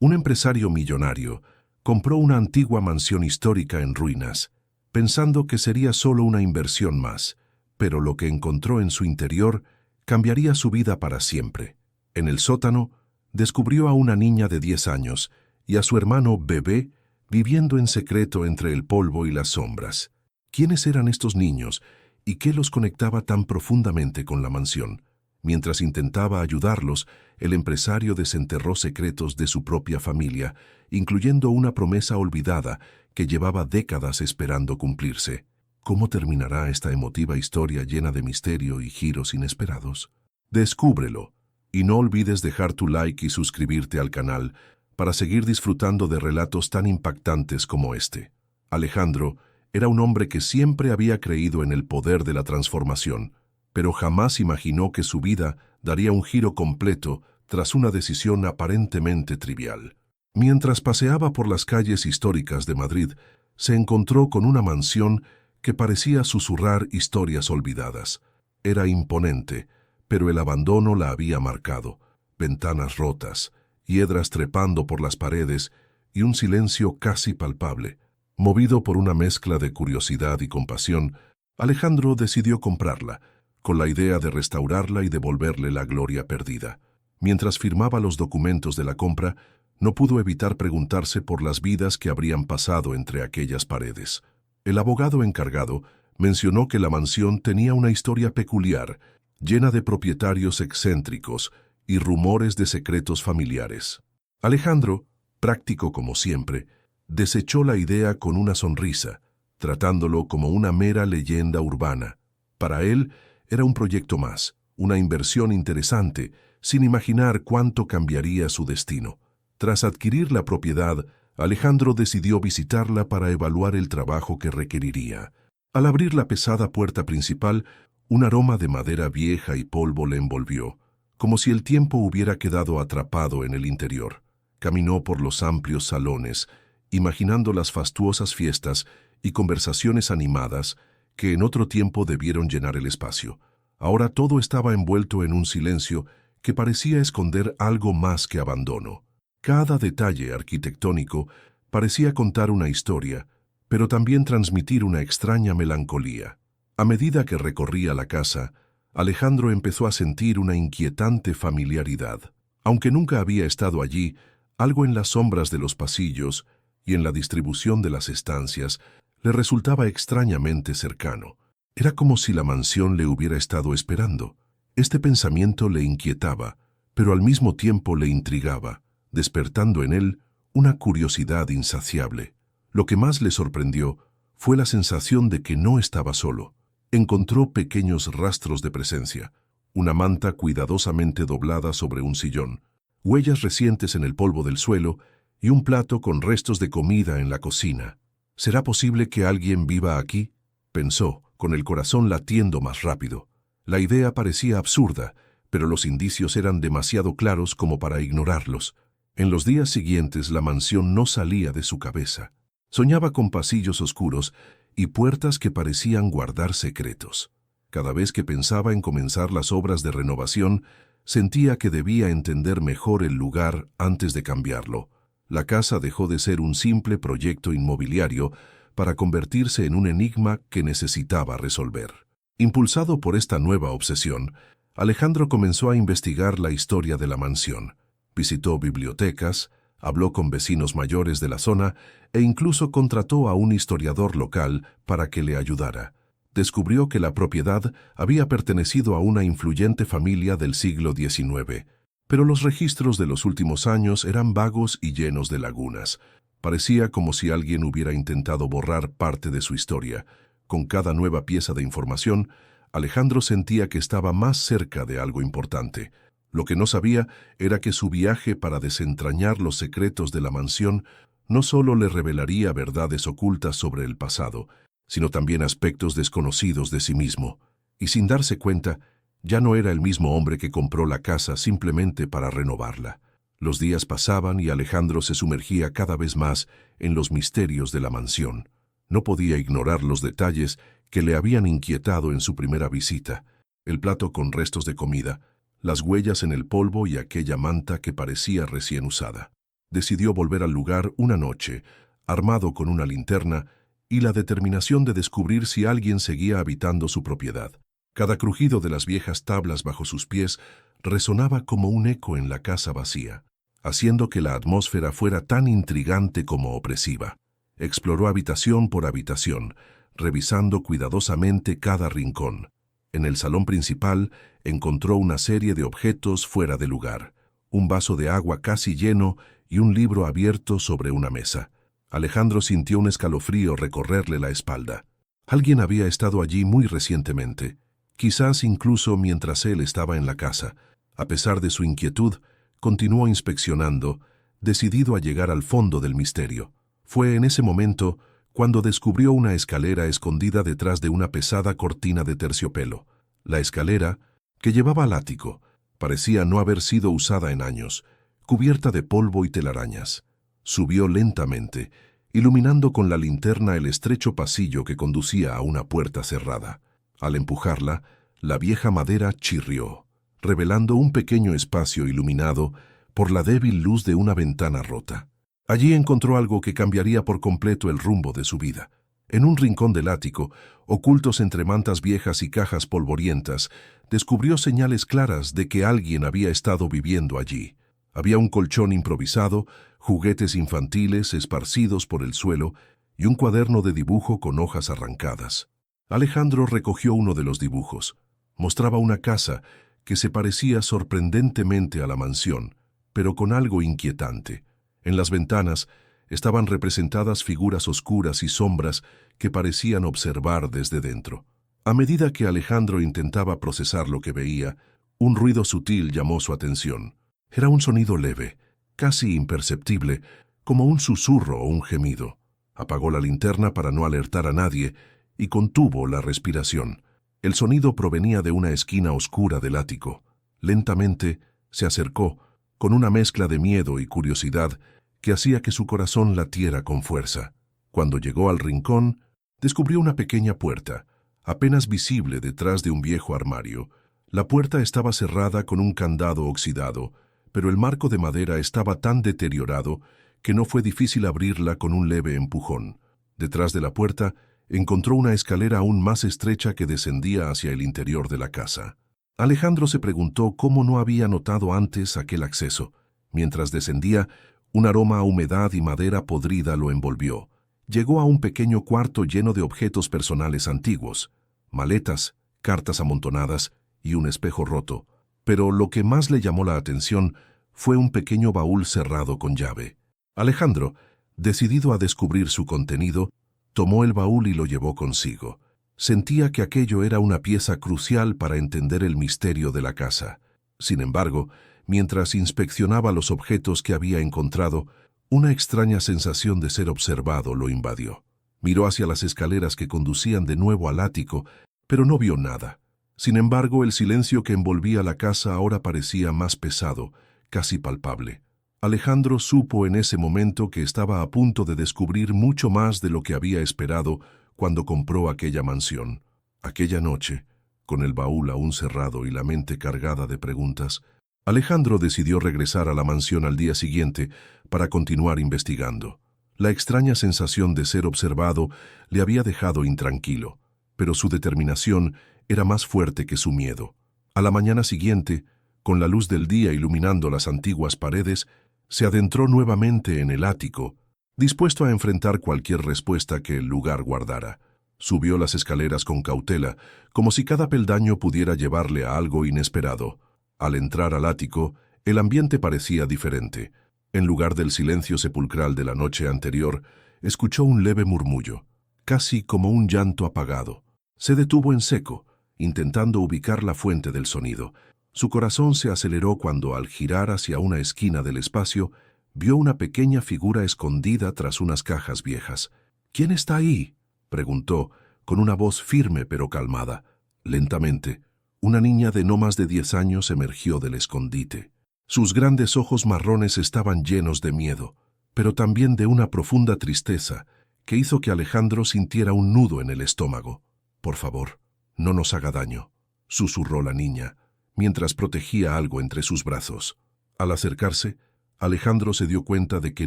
Un empresario millonario compró una antigua mansión histórica en ruinas, pensando que sería solo una inversión más, pero lo que encontró en su interior cambiaría su vida para siempre. En el sótano, descubrió a una niña de 10 años y a su hermano bebé viviendo en secreto entre el polvo y las sombras. ¿Quiénes eran estos niños y qué los conectaba tan profundamente con la mansión? Mientras intentaba ayudarlos, el empresario desenterró secretos de su propia familia, incluyendo una promesa olvidada que llevaba décadas esperando cumplirse. ¿Cómo terminará esta emotiva historia llena de misterio y giros inesperados? Descúbrelo, y no olvides dejar tu like y suscribirte al canal para seguir disfrutando de relatos tan impactantes como este. Alejandro era un hombre que siempre había creído en el poder de la transformación, pero jamás imaginó que su vida daría un giro completo tras una decisión aparentemente trivial. Mientras paseaba por las calles históricas de Madrid, se encontró con una mansión que parecía susurrar historias olvidadas. Era imponente, pero el abandono la había marcado. Ventanas rotas, hiedras trepando por las paredes y un silencio casi palpable. Movido por una mezcla de curiosidad y compasión, Alejandro decidió comprarla, con la idea de restaurarla y devolverle la gloria perdida. Mientras firmaba los documentos de la compra, no pudo evitar preguntarse por las vidas que habrían pasado entre aquellas paredes. El abogado encargado mencionó que la mansión tenía una historia peculiar, llena de propietarios excéntricos y rumores de secretos familiares. Alejandro, práctico como siempre, desechó la idea con una sonrisa, tratándolo como una mera leyenda urbana. Para él, era un proyecto más, una inversión interesante, sin imaginar cuánto cambiaría su destino. Tras adquirir la propiedad, Alejandro decidió visitarla para evaluar el trabajo que requeriría. Al abrir la pesada puerta principal, un aroma de madera vieja y polvo le envolvió, como si el tiempo hubiera quedado atrapado en el interior. Caminó por los amplios salones, imaginando las fastuosas fiestas y conversaciones animadas que en otro tiempo debieron llenar el espacio. Ahora todo estaba envuelto en un silencio que parecía esconder algo más que abandono. Cada detalle arquitectónico parecía contar una historia, pero también transmitir una extraña melancolía. A medida que recorría la casa, Alejandro empezó a sentir una inquietante familiaridad. Aunque nunca había estado allí, algo en las sombras de los pasillos y en la distribución de las estancias le resultaba extrañamente cercano. Era como si la mansión le hubiera estado esperando. Este pensamiento le inquietaba, pero al mismo tiempo le intrigaba, despertando en él una curiosidad insaciable. Lo que más le sorprendió fue la sensación de que no estaba solo. Encontró pequeños rastros de presencia, una manta cuidadosamente doblada sobre un sillón, huellas recientes en el polvo del suelo y un plato con restos de comida en la cocina. ¿Será posible que alguien viva aquí?, pensó, con el corazón latiendo más rápido. La idea parecía absurda, pero los indicios eran demasiado claros como para ignorarlos. En los días siguientes la mansión no salía de su cabeza. Soñaba con pasillos oscuros y puertas que parecían guardar secretos. Cada vez que pensaba en comenzar las obras de renovación, sentía que debía entender mejor el lugar antes de cambiarlo. La casa dejó de ser un simple proyecto inmobiliario para convertirse en un enigma que necesitaba resolver. Impulsado por esta nueva obsesión, Alejandro comenzó a investigar la historia de la mansión. Visitó bibliotecas, habló con vecinos mayores de la zona e incluso contrató a un historiador local para que le ayudara. Descubrió que la propiedad había pertenecido a una influyente familia del siglo XIX, pero los registros de los últimos años eran vagos y llenos de lagunas. Parecía como si alguien hubiera intentado borrar parte de su historia. Con cada nueva pieza de información, Alejandro sentía que estaba más cerca de algo importante. Lo que no sabía era que su viaje para desentrañar los secretos de la mansión no solo le revelaría verdades ocultas sobre el pasado, sino también aspectos desconocidos de sí mismo. Y sin darse cuenta, ya no era el mismo hombre que compró la casa simplemente para renovarla. Los días pasaban y Alejandro se sumergía cada vez más en los misterios de la mansión. No podía ignorar los detalles que le habían inquietado en su primera visita: el plato con restos de comida, las huellas en el polvo y aquella manta que parecía recién usada. Decidió volver al lugar una noche, armado con una linterna y la determinación de descubrir si alguien seguía habitando su propiedad. Cada crujido de las viejas tablas bajo sus pies resonaba como un eco en la casa vacía, haciendo que la atmósfera fuera tan intrigante como opresiva. Exploró habitación por habitación, revisando cuidadosamente cada rincón. En el salón principal encontró una serie de objetos fuera de lugar, un vaso de agua casi lleno y un libro abierto sobre una mesa. Alejandro sintió un escalofrío recorrerle la espalda. Alguien había estado allí muy recientemente, quizás incluso mientras él estaba en la casa. A pesar de su inquietud, continuó inspeccionando, decidido a llegar al fondo del misterio. Fue en ese momento cuando descubrió una escalera escondida detrás de una pesada cortina de terciopelo. La escalera, que llevaba al ático, parecía no haber sido usada en años, cubierta de polvo y telarañas. Subió lentamente, iluminando con la linterna el estrecho pasillo que conducía a una puerta cerrada. Al empujarla, la vieja madera chirrió, revelando un pequeño espacio iluminado por la débil luz de una ventana rota. Allí encontró algo que cambiaría por completo el rumbo de su vida. En un rincón del ático, ocultos entre mantas viejas y cajas polvorientas, descubrió señales claras de que alguien había estado viviendo allí. Había un colchón improvisado, juguetes infantiles esparcidos por el suelo y un cuaderno de dibujo con hojas arrancadas. Alejandro recogió uno de los dibujos. Mostraba una casa que se parecía sorprendentemente a la mansión, pero con algo inquietante. En las ventanas estaban representadas figuras oscuras y sombras que parecían observar desde dentro. A medida que Alejandro intentaba procesar lo que veía, un ruido sutil llamó su atención. Era un sonido leve, casi imperceptible, como un susurro o un gemido. Apagó la linterna para no alertar a nadie y contuvo la respiración. El sonido provenía de una esquina oscura del ático. Lentamente se acercó, con una mezcla de miedo y curiosidad que hacía que su corazón latiera con fuerza. Cuando llegó al rincón, descubrió una pequeña puerta, apenas visible detrás de un viejo armario. La puerta estaba cerrada con un candado oxidado, pero el marco de madera estaba tan deteriorado que no fue difícil abrirla con un leve empujón. Detrás de la puerta encontró una escalera aún más estrecha que descendía hacia el interior de la casa. Alejandro se preguntó cómo no había notado antes aquel acceso. Mientras descendía, un aroma a humedad y madera podrida lo envolvió. Llegó a un pequeño cuarto lleno de objetos personales antiguos, maletas, cartas amontonadas y un espejo roto. Pero lo que más le llamó la atención fue un pequeño baúl cerrado con llave. Alejandro, decidido a descubrir su contenido, tomó el baúl y lo llevó consigo. Sentía que aquello era una pieza crucial para entender el misterio de la casa. Sin embargo, mientras inspeccionaba los objetos que había encontrado, una extraña sensación de ser observado lo invadió. Miró hacia las escaleras que conducían de nuevo al ático, pero no vio nada. Sin embargo, el silencio que envolvía la casa ahora parecía más pesado, casi palpable. Alejandro supo en ese momento que estaba a punto de descubrir mucho más de lo que había esperado cuando compró aquella mansión. Aquella noche, con el baúl aún cerrado y la mente cargada de preguntas, Alejandro decidió regresar a la mansión al día siguiente para continuar investigando. La extraña sensación de ser observado le había dejado intranquilo, pero su determinación era más fuerte que su miedo. A la mañana siguiente, con la luz del día iluminando las antiguas paredes, se adentró nuevamente en el ático, dispuesto a enfrentar cualquier respuesta que el lugar guardara. Subió las escaleras con cautela, como si cada peldaño pudiera llevarle a algo inesperado. Al entrar al ático, el ambiente parecía diferente. En lugar del silencio sepulcral de la noche anterior, escuchó un leve murmullo, casi como un llanto apagado. Se detuvo en seco, intentando ubicar la fuente del sonido. Su corazón se aceleró cuando, al girar hacia una esquina del espacio, vio una pequeña figura escondida tras unas cajas viejas. «¿Quién está ahí?», preguntó, con una voz firme pero calmada. Lentamente, una niña de no más de 10 años emergió del escondite. Sus grandes ojos marrones estaban llenos de miedo, pero también de una profunda tristeza que hizo que Alejandro sintiera un nudo en el estómago. «Por favor, no nos haga daño», susurró la niña, mientras protegía algo entre sus brazos. Al acercarse, Alejandro se dio cuenta de que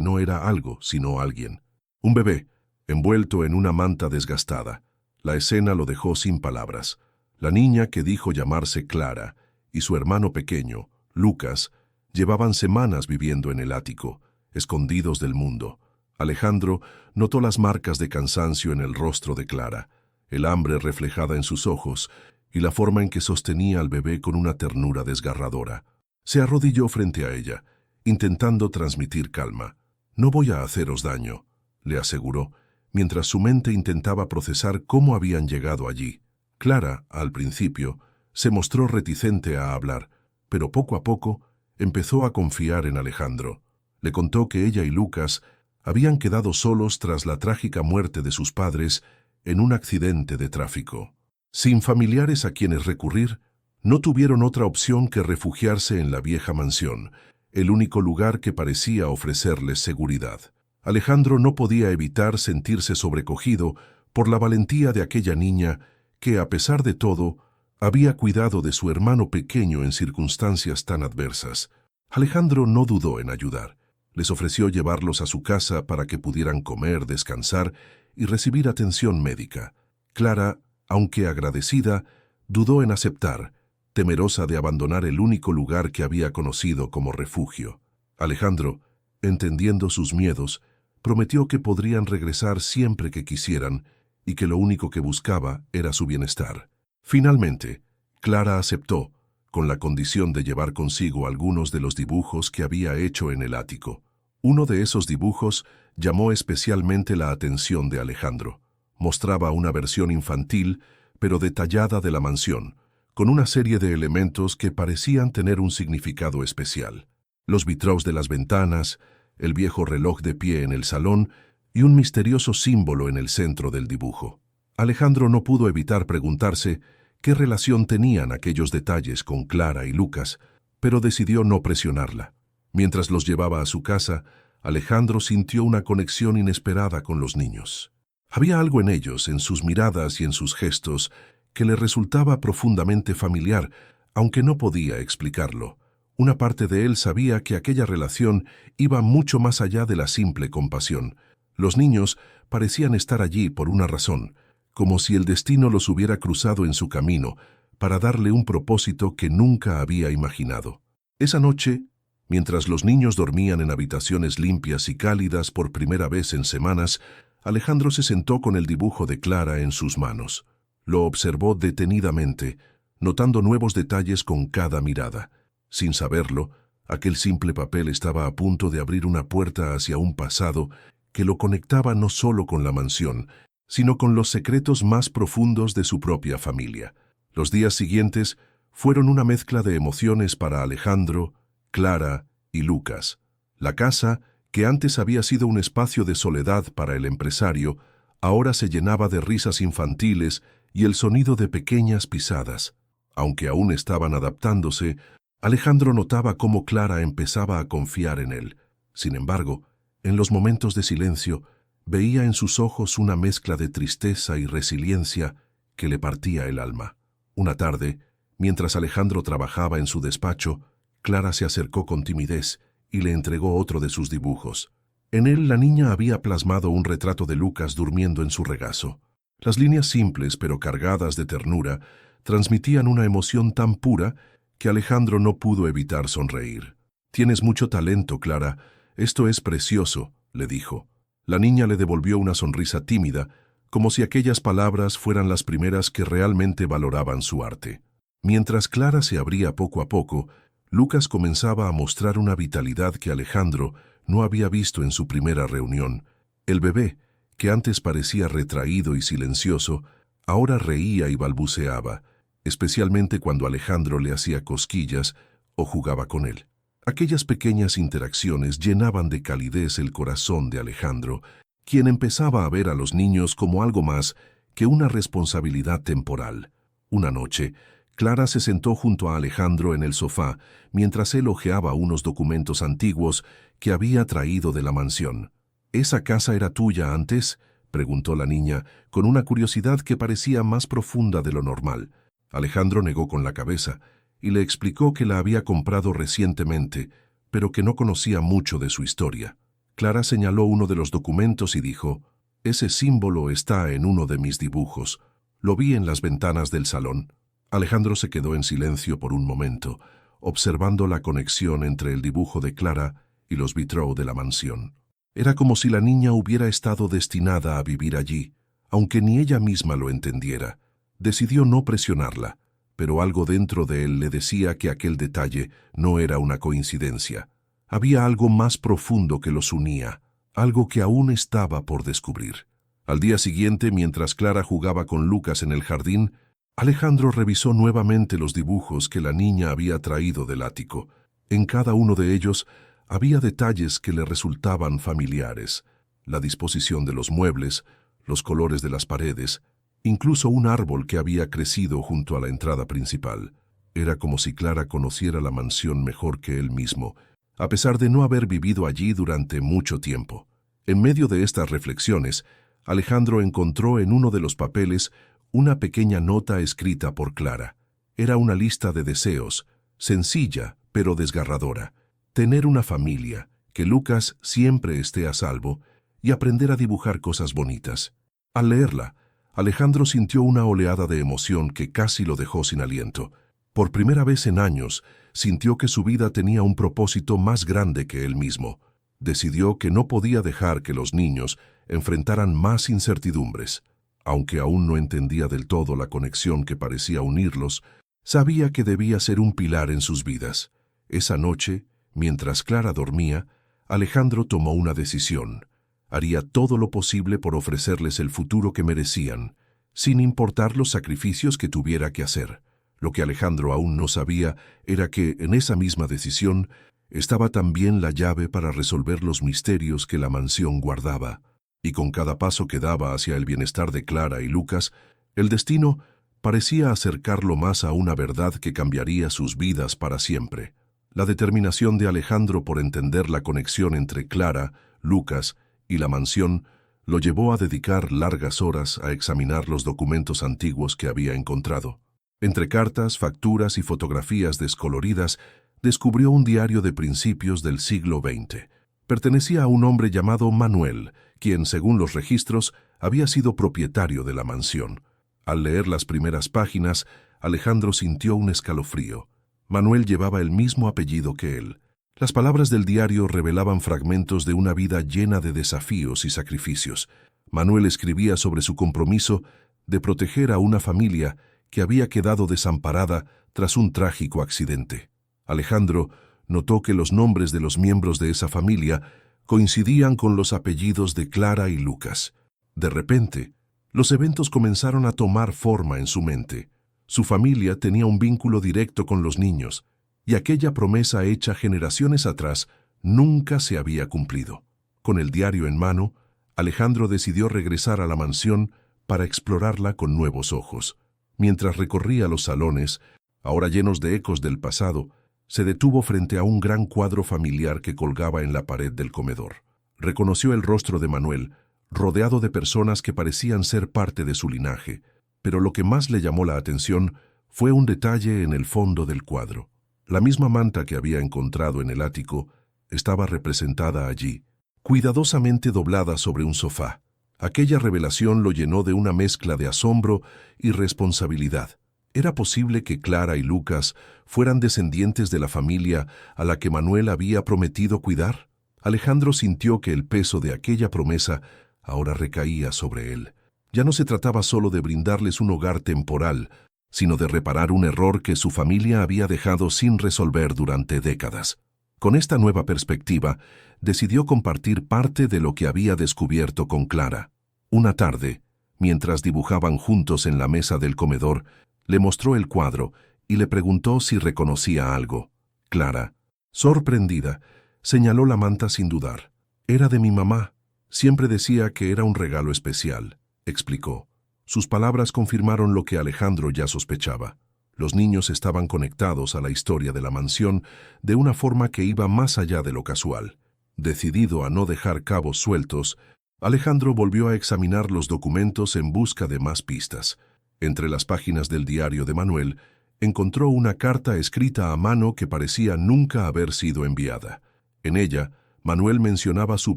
no era algo, sino alguien. Un bebé, envuelto en una manta desgastada. La escena lo dejó sin palabras. La niña, que dijo llamarse Clara, y su hermano pequeño, Lucas, llevaban semanas viviendo en el ático, escondidos del mundo. Alejandro notó las marcas de cansancio en el rostro de Clara, el hambre reflejada en sus ojos y la forma en que sostenía al bebé con una ternura desgarradora. Se arrodilló frente a ella, intentando transmitir calma. «No voy a haceros daño», le aseguró, mientras su mente intentaba procesar cómo habían llegado allí. Clara, al principio, se mostró reticente a hablar, pero poco a poco empezó a confiar en Alejandro. Le contó que ella y Lucas habían quedado solos tras la trágica muerte de sus padres en un accidente de tráfico. Sin familiares a quienes recurrir, no tuvieron otra opción que refugiarse en la vieja mansión, el único lugar que parecía ofrecerles seguridad. Alejandro no podía evitar sentirse sobrecogido por la valentía de aquella niña que, a pesar de todo, había cuidado de su hermano pequeño en circunstancias tan adversas. Alejandro no dudó en ayudar. Les ofreció llevarlos a su casa para que pudieran comer, descansar y recibir atención médica. Clara, aunque agradecida, dudó en aceptar, temerosa de abandonar el único lugar que había conocido como refugio. Alejandro, entendiendo sus miedos, prometió que podrían regresar siempre que quisieran y que lo único que buscaba era su bienestar. Finalmente, Clara aceptó, con la condición de llevar consigo algunos de los dibujos que había hecho en el ático. Uno de esos dibujos llamó especialmente la atención de Alejandro. Mostraba una versión infantil, pero detallada de la mansión, con una serie de elementos que parecían tener un significado especial. Los vitraux de las ventanas, el viejo reloj de pie en el salón y un misterioso símbolo en el centro del dibujo. Alejandro no pudo evitar preguntarse qué relación tenían aquellos detalles con Clara y Lucas, pero decidió no presionarla. Mientras los llevaba a su casa, Alejandro sintió una conexión inesperada con los niños. Había algo en ellos, en sus miradas y en sus gestos, que le resultaba profundamente familiar, aunque no podía explicarlo. Una parte de él sabía que aquella relación iba mucho más allá de la simple compasión. Los niños parecían estar allí por una razón, como si el destino los hubiera cruzado en su camino para darle un propósito que nunca había imaginado. Esa noche, mientras los niños dormían en habitaciones limpias y cálidas por primera vez en semanas, Alejandro se sentó con el dibujo de Clara en sus manos. Lo observó detenidamente, notando nuevos detalles con cada mirada. Sin saberlo, aquel simple papel estaba a punto de abrir una puerta hacia un pasado que lo conectaba no solo con la mansión, sino con los secretos más profundos de su propia familia. Los días siguientes fueron una mezcla de emociones para Alejandro, Clara y Lucas. La casa, que antes había sido un espacio de soledad para el empresario, ahora se llenaba de risas infantiles y el sonido de pequeñas pisadas. Aunque aún estaban adaptándose, Alejandro notaba cómo Clara empezaba a confiar en él. Sin embargo, en los momentos de silencio, veía en sus ojos una mezcla de tristeza y resiliencia que le partía el alma. Una tarde, mientras Alejandro trabajaba en su despacho, Clara se acercó con timidez y le entregó otro de sus dibujos. En él la niña había plasmado un retrato de Lucas durmiendo en su regazo. Las líneas simples pero cargadas de ternura transmitían una emoción tan pura que Alejandro no pudo evitar sonreír. «Tienes mucho talento, Clara. Esto es precioso», le dijo. La niña le devolvió una sonrisa tímida, como si aquellas palabras fueran las primeras que realmente valoraban su arte. Mientras Clara se abría poco a poco, Lucas comenzaba a mostrar una vitalidad que Alejandro no había visto en su primera reunión. El bebé, que antes parecía retraído y silencioso, ahora reía y balbuceaba, especialmente cuando Alejandro le hacía cosquillas o jugaba con él. Aquellas pequeñas interacciones llenaban de calidez el corazón de Alejandro, quien empezaba a ver a los niños como algo más que una responsabilidad temporal. Una noche, Clara se sentó junto a Alejandro en el sofá mientras él hojeaba unos documentos antiguos que había traído de la mansión. «¿Esa casa era tuya antes?», preguntó la niña, con una curiosidad que parecía más profunda de lo normal. Alejandro negó con la cabeza y le explicó que la había comprado recientemente, pero que no conocía mucho de su historia. Clara señaló uno de los documentos y dijo: «Ese símbolo está en uno de mis dibujos. Lo vi en las ventanas del salón». Alejandro se quedó en silencio por un momento, observando la conexión entre el dibujo de Clara y los vitraux de la mansión. Era como si la niña hubiera estado destinada a vivir allí, aunque ni ella misma lo entendiera. Decidió no presionarla, pero algo dentro de él le decía que aquel detalle no era una coincidencia. Había algo más profundo que los unía, algo que aún estaba por descubrir. Al día siguiente, mientras Clara jugaba con Lucas en el jardín, Alejandro revisó nuevamente los dibujos que la niña había traído del ático. En cada uno de ellos había detalles que le resultaban familiares: la disposición de los muebles, los colores de las paredes, incluso un árbol que había crecido junto a la entrada principal. Era como si Clara conociera la mansión mejor que él mismo, a pesar de no haber vivido allí durante mucho tiempo. En medio de estas reflexiones, Alejandro encontró en uno de los papeles una pequeña nota escrita por Clara. Era una lista de deseos, sencilla pero desgarradora: tener una familia, que Lucas siempre esté a salvo y aprender a dibujar cosas bonitas. Al leerla, Alejandro sintió una oleada de emoción que casi lo dejó sin aliento. Por primera vez en años, sintió que su vida tenía un propósito más grande que él mismo. Decidió que no podía dejar que los niños enfrentaran más incertidumbres. Aunque aún no entendía del todo la conexión que parecía unirlos, sabía que debía ser un pilar en sus vidas. Esa noche, mientras Clara dormía, Alejandro tomó una decisión. Haría todo lo posible por ofrecerles el futuro que merecían, sin importar los sacrificios que tuviera que hacer. Lo que Alejandro aún no sabía era que, en esa misma decisión, estaba también la llave para resolver los misterios que la mansión guardaba. Y con cada paso que daba hacia el bienestar de Clara y Lucas, el destino parecía acercarlo más a una verdad que cambiaría sus vidas para siempre. La determinación de Alejandro por entender la conexión entre Clara, Lucas y la mansión lo llevó a dedicar largas horas a examinar los documentos antiguos que había encontrado. Entre cartas, facturas y fotografías descoloridas, descubrió un diario de principios del siglo XX. Pertenecía a un hombre llamado Manuel, quien, según los registros, había sido propietario de la mansión. Al leer las primeras páginas, Alejandro sintió un escalofrío. Manuel llevaba el mismo apellido que él. Las palabras del diario revelaban fragmentos de una vida llena de desafíos y sacrificios. Manuel escribía sobre su compromiso de proteger a una familia que había quedado desamparada tras un trágico accidente. Alejandro notó que los nombres de los miembros de esa familia coincidían con los apellidos de Clara y Lucas. De repente, los eventos comenzaron a tomar forma en su mente. Su familia tenía un vínculo directo con los niños, y aquella promesa hecha generaciones atrás nunca se había cumplido. Con el diario en mano, Alejandro decidió regresar a la mansión para explorarla con nuevos ojos. Mientras recorría los salones, ahora llenos de ecos del pasado, se detuvo frente a un gran cuadro familiar que colgaba en la pared del comedor. Reconoció el rostro de Manuel, rodeado de personas que parecían ser parte de su linaje, pero lo que más le llamó la atención fue un detalle en el fondo del cuadro. La misma manta que había encontrado en el ático estaba representada allí, cuidadosamente doblada sobre un sofá. Aquella revelación lo llenó de una mezcla de asombro y responsabilidad. ¿Era posible que Clara y Lucas fueran descendientes de la familia a la que Manuel había prometido cuidar? Alejandro sintió que el peso de aquella promesa ahora recaía sobre él. Ya no se trataba solo de brindarles un hogar temporal, sino de reparar un error que su familia había dejado sin resolver durante décadas. Con esta nueva perspectiva, decidió compartir parte de lo que había descubierto con Clara. Una tarde, mientras dibujaban juntos en la mesa del comedor, le mostró el cuadro y le preguntó si reconocía algo. Clara, sorprendida, señaló la manta sin dudar. «Era de mi mamá. Siempre decía que era un regalo especial», explicó. Sus palabras confirmaron lo que Alejandro ya sospechaba. Los niños estaban conectados a la historia de la mansión de una forma que iba más allá de lo casual. Decidido a no dejar cabos sueltos, Alejandro volvió a examinar los documentos en busca de más pistas. Entre las páginas del diario de Manuel encontró una carta escrita a mano que parecía nunca haber sido enviada. En ella, Manuel mencionaba su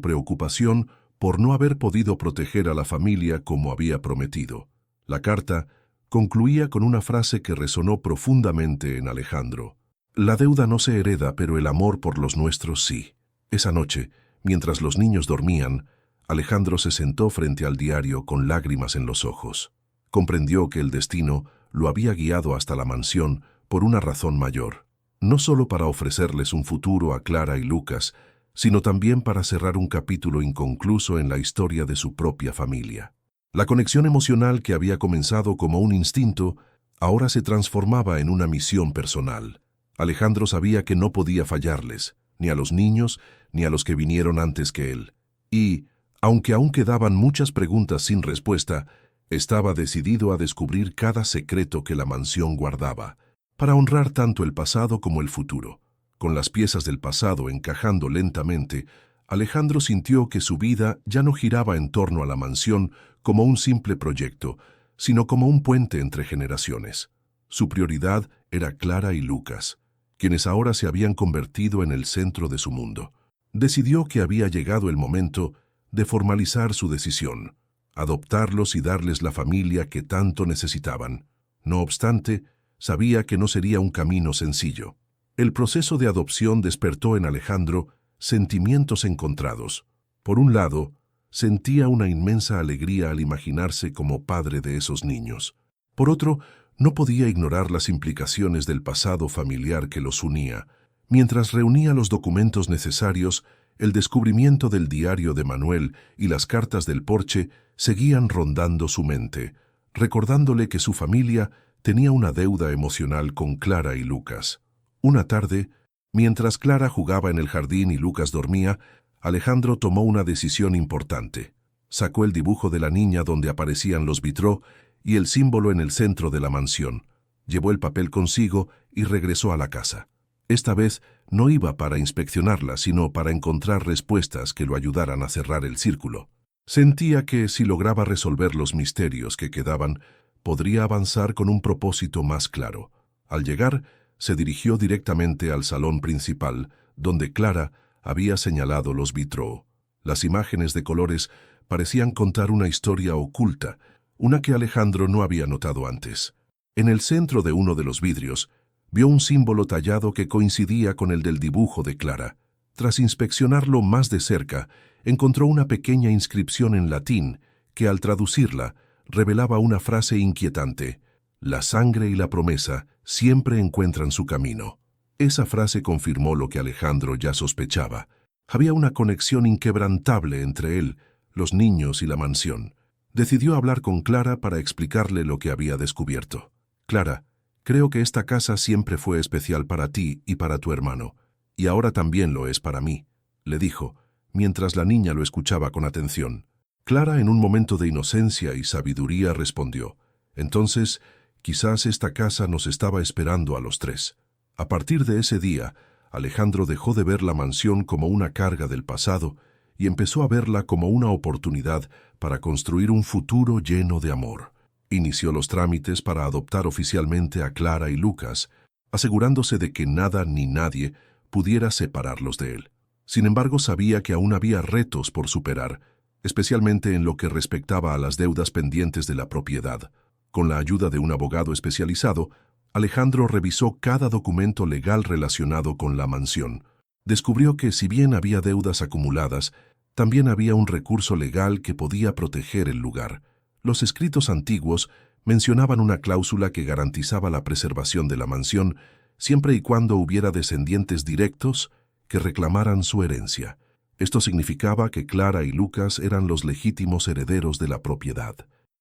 preocupación por no haber podido proteger a la familia como había prometido. La carta concluía con una frase que resonó profundamente en Alejandro. La deuda no se hereda, pero el amor por los nuestros sí. Esa noche, mientras los niños dormían, Alejandro se sentó frente al diario con lágrimas en los ojos. Comprendió que el destino lo había guiado hasta la mansión por una razón mayor, no solo para ofrecerles un futuro a Clara y Lucas, sino también para cerrar un capítulo inconcluso en la historia de su propia familia. La conexión emocional que había comenzado como un instinto, ahora se transformaba en una misión personal. Alejandro sabía que no podía fallarles, ni a los niños, ni a los que vinieron antes que él. Y, aunque aún quedaban muchas preguntas sin respuesta, estaba decidido a descubrir cada secreto que la mansión guardaba, para honrar tanto el pasado como el futuro. Con las piezas del pasado encajando lentamente, Alejandro sintió que su vida ya no giraba en torno a la mansión como un simple proyecto, sino como un puente entre generaciones. Su prioridad era Clara y Lucas, quienes ahora se habían convertido en el centro de su mundo. Decidió que había llegado el momento de formalizar su decisión, adoptarlos y darles la familia que tanto necesitaban. No obstante, sabía que no sería un camino sencillo. El proceso de adopción despertó en Alejandro sentimientos encontrados. Por un lado, sentía una inmensa alegría al imaginarse como padre de esos niños. Por otro, no podía ignorar las implicaciones del pasado familiar que los unía. Mientras reunía los documentos necesarios, el descubrimiento del diario de Manuel y las cartas del porche seguían rondando su mente, recordándole que su familia tenía una deuda emocional con Clara y Lucas. Una tarde, mientras Clara jugaba en el jardín y Lucas dormía, Alejandro tomó una decisión importante. Sacó el dibujo de la niña donde aparecían los vitró y el símbolo en el centro de la mansión. Llevó el papel consigo y regresó a la casa. Esta vez no iba para inspeccionarla, sino para encontrar respuestas que lo ayudaran a cerrar el círculo. Sentía que, si lograba resolver los misterios que quedaban, podría avanzar con un propósito más claro. Al llegar, se dirigió directamente al salón principal, donde Clara había señalado los vitró. Las imágenes de colores parecían contar una historia oculta, una que Alejandro no había notado antes. En el centro de uno de los vidrios, vio un símbolo tallado que coincidía con el del dibujo de Clara. Tras inspeccionarlo más de cerca, encontró una pequeña inscripción en latín que, al traducirla, revelaba una frase inquietante: «La sangre y la promesa siempre encuentran su camino». Esa frase confirmó lo que Alejandro ya sospechaba. Había una conexión inquebrantable entre él, los niños y la mansión. Decidió hablar con Clara para explicarle lo que había descubierto. «Clara, creo que esta casa siempre fue especial para ti y para tu hermano, y ahora también lo es para mí», le dijo, mientras la niña lo escuchaba con atención. Clara, en un momento de inocencia y sabiduría, respondió: «Entonces, quizás esta casa nos estaba esperando a los tres». A partir de ese día, Alejandro dejó de ver la mansión como una carga del pasado y empezó a verla como una oportunidad para construir un futuro lleno de amor. Inició los trámites para adoptar oficialmente a Clara y Lucas, asegurándose de que nada ni nadie pudiera separarlos de él. Sin embargo, sabía que aún había retos por superar, especialmente en lo que respectaba a las deudas pendientes de la propiedad. Con la ayuda de un abogado especializado, Alejandro revisó cada documento legal relacionado con la mansión. Descubrió que, si bien había deudas acumuladas, también había un recurso legal que podía proteger el lugar. Los escritos antiguos mencionaban una cláusula que garantizaba la preservación de la mansión siempre y cuando hubiera descendientes directos que reclamaran su herencia. Esto significaba que Clara y Lucas eran los legítimos herederos de la propiedad.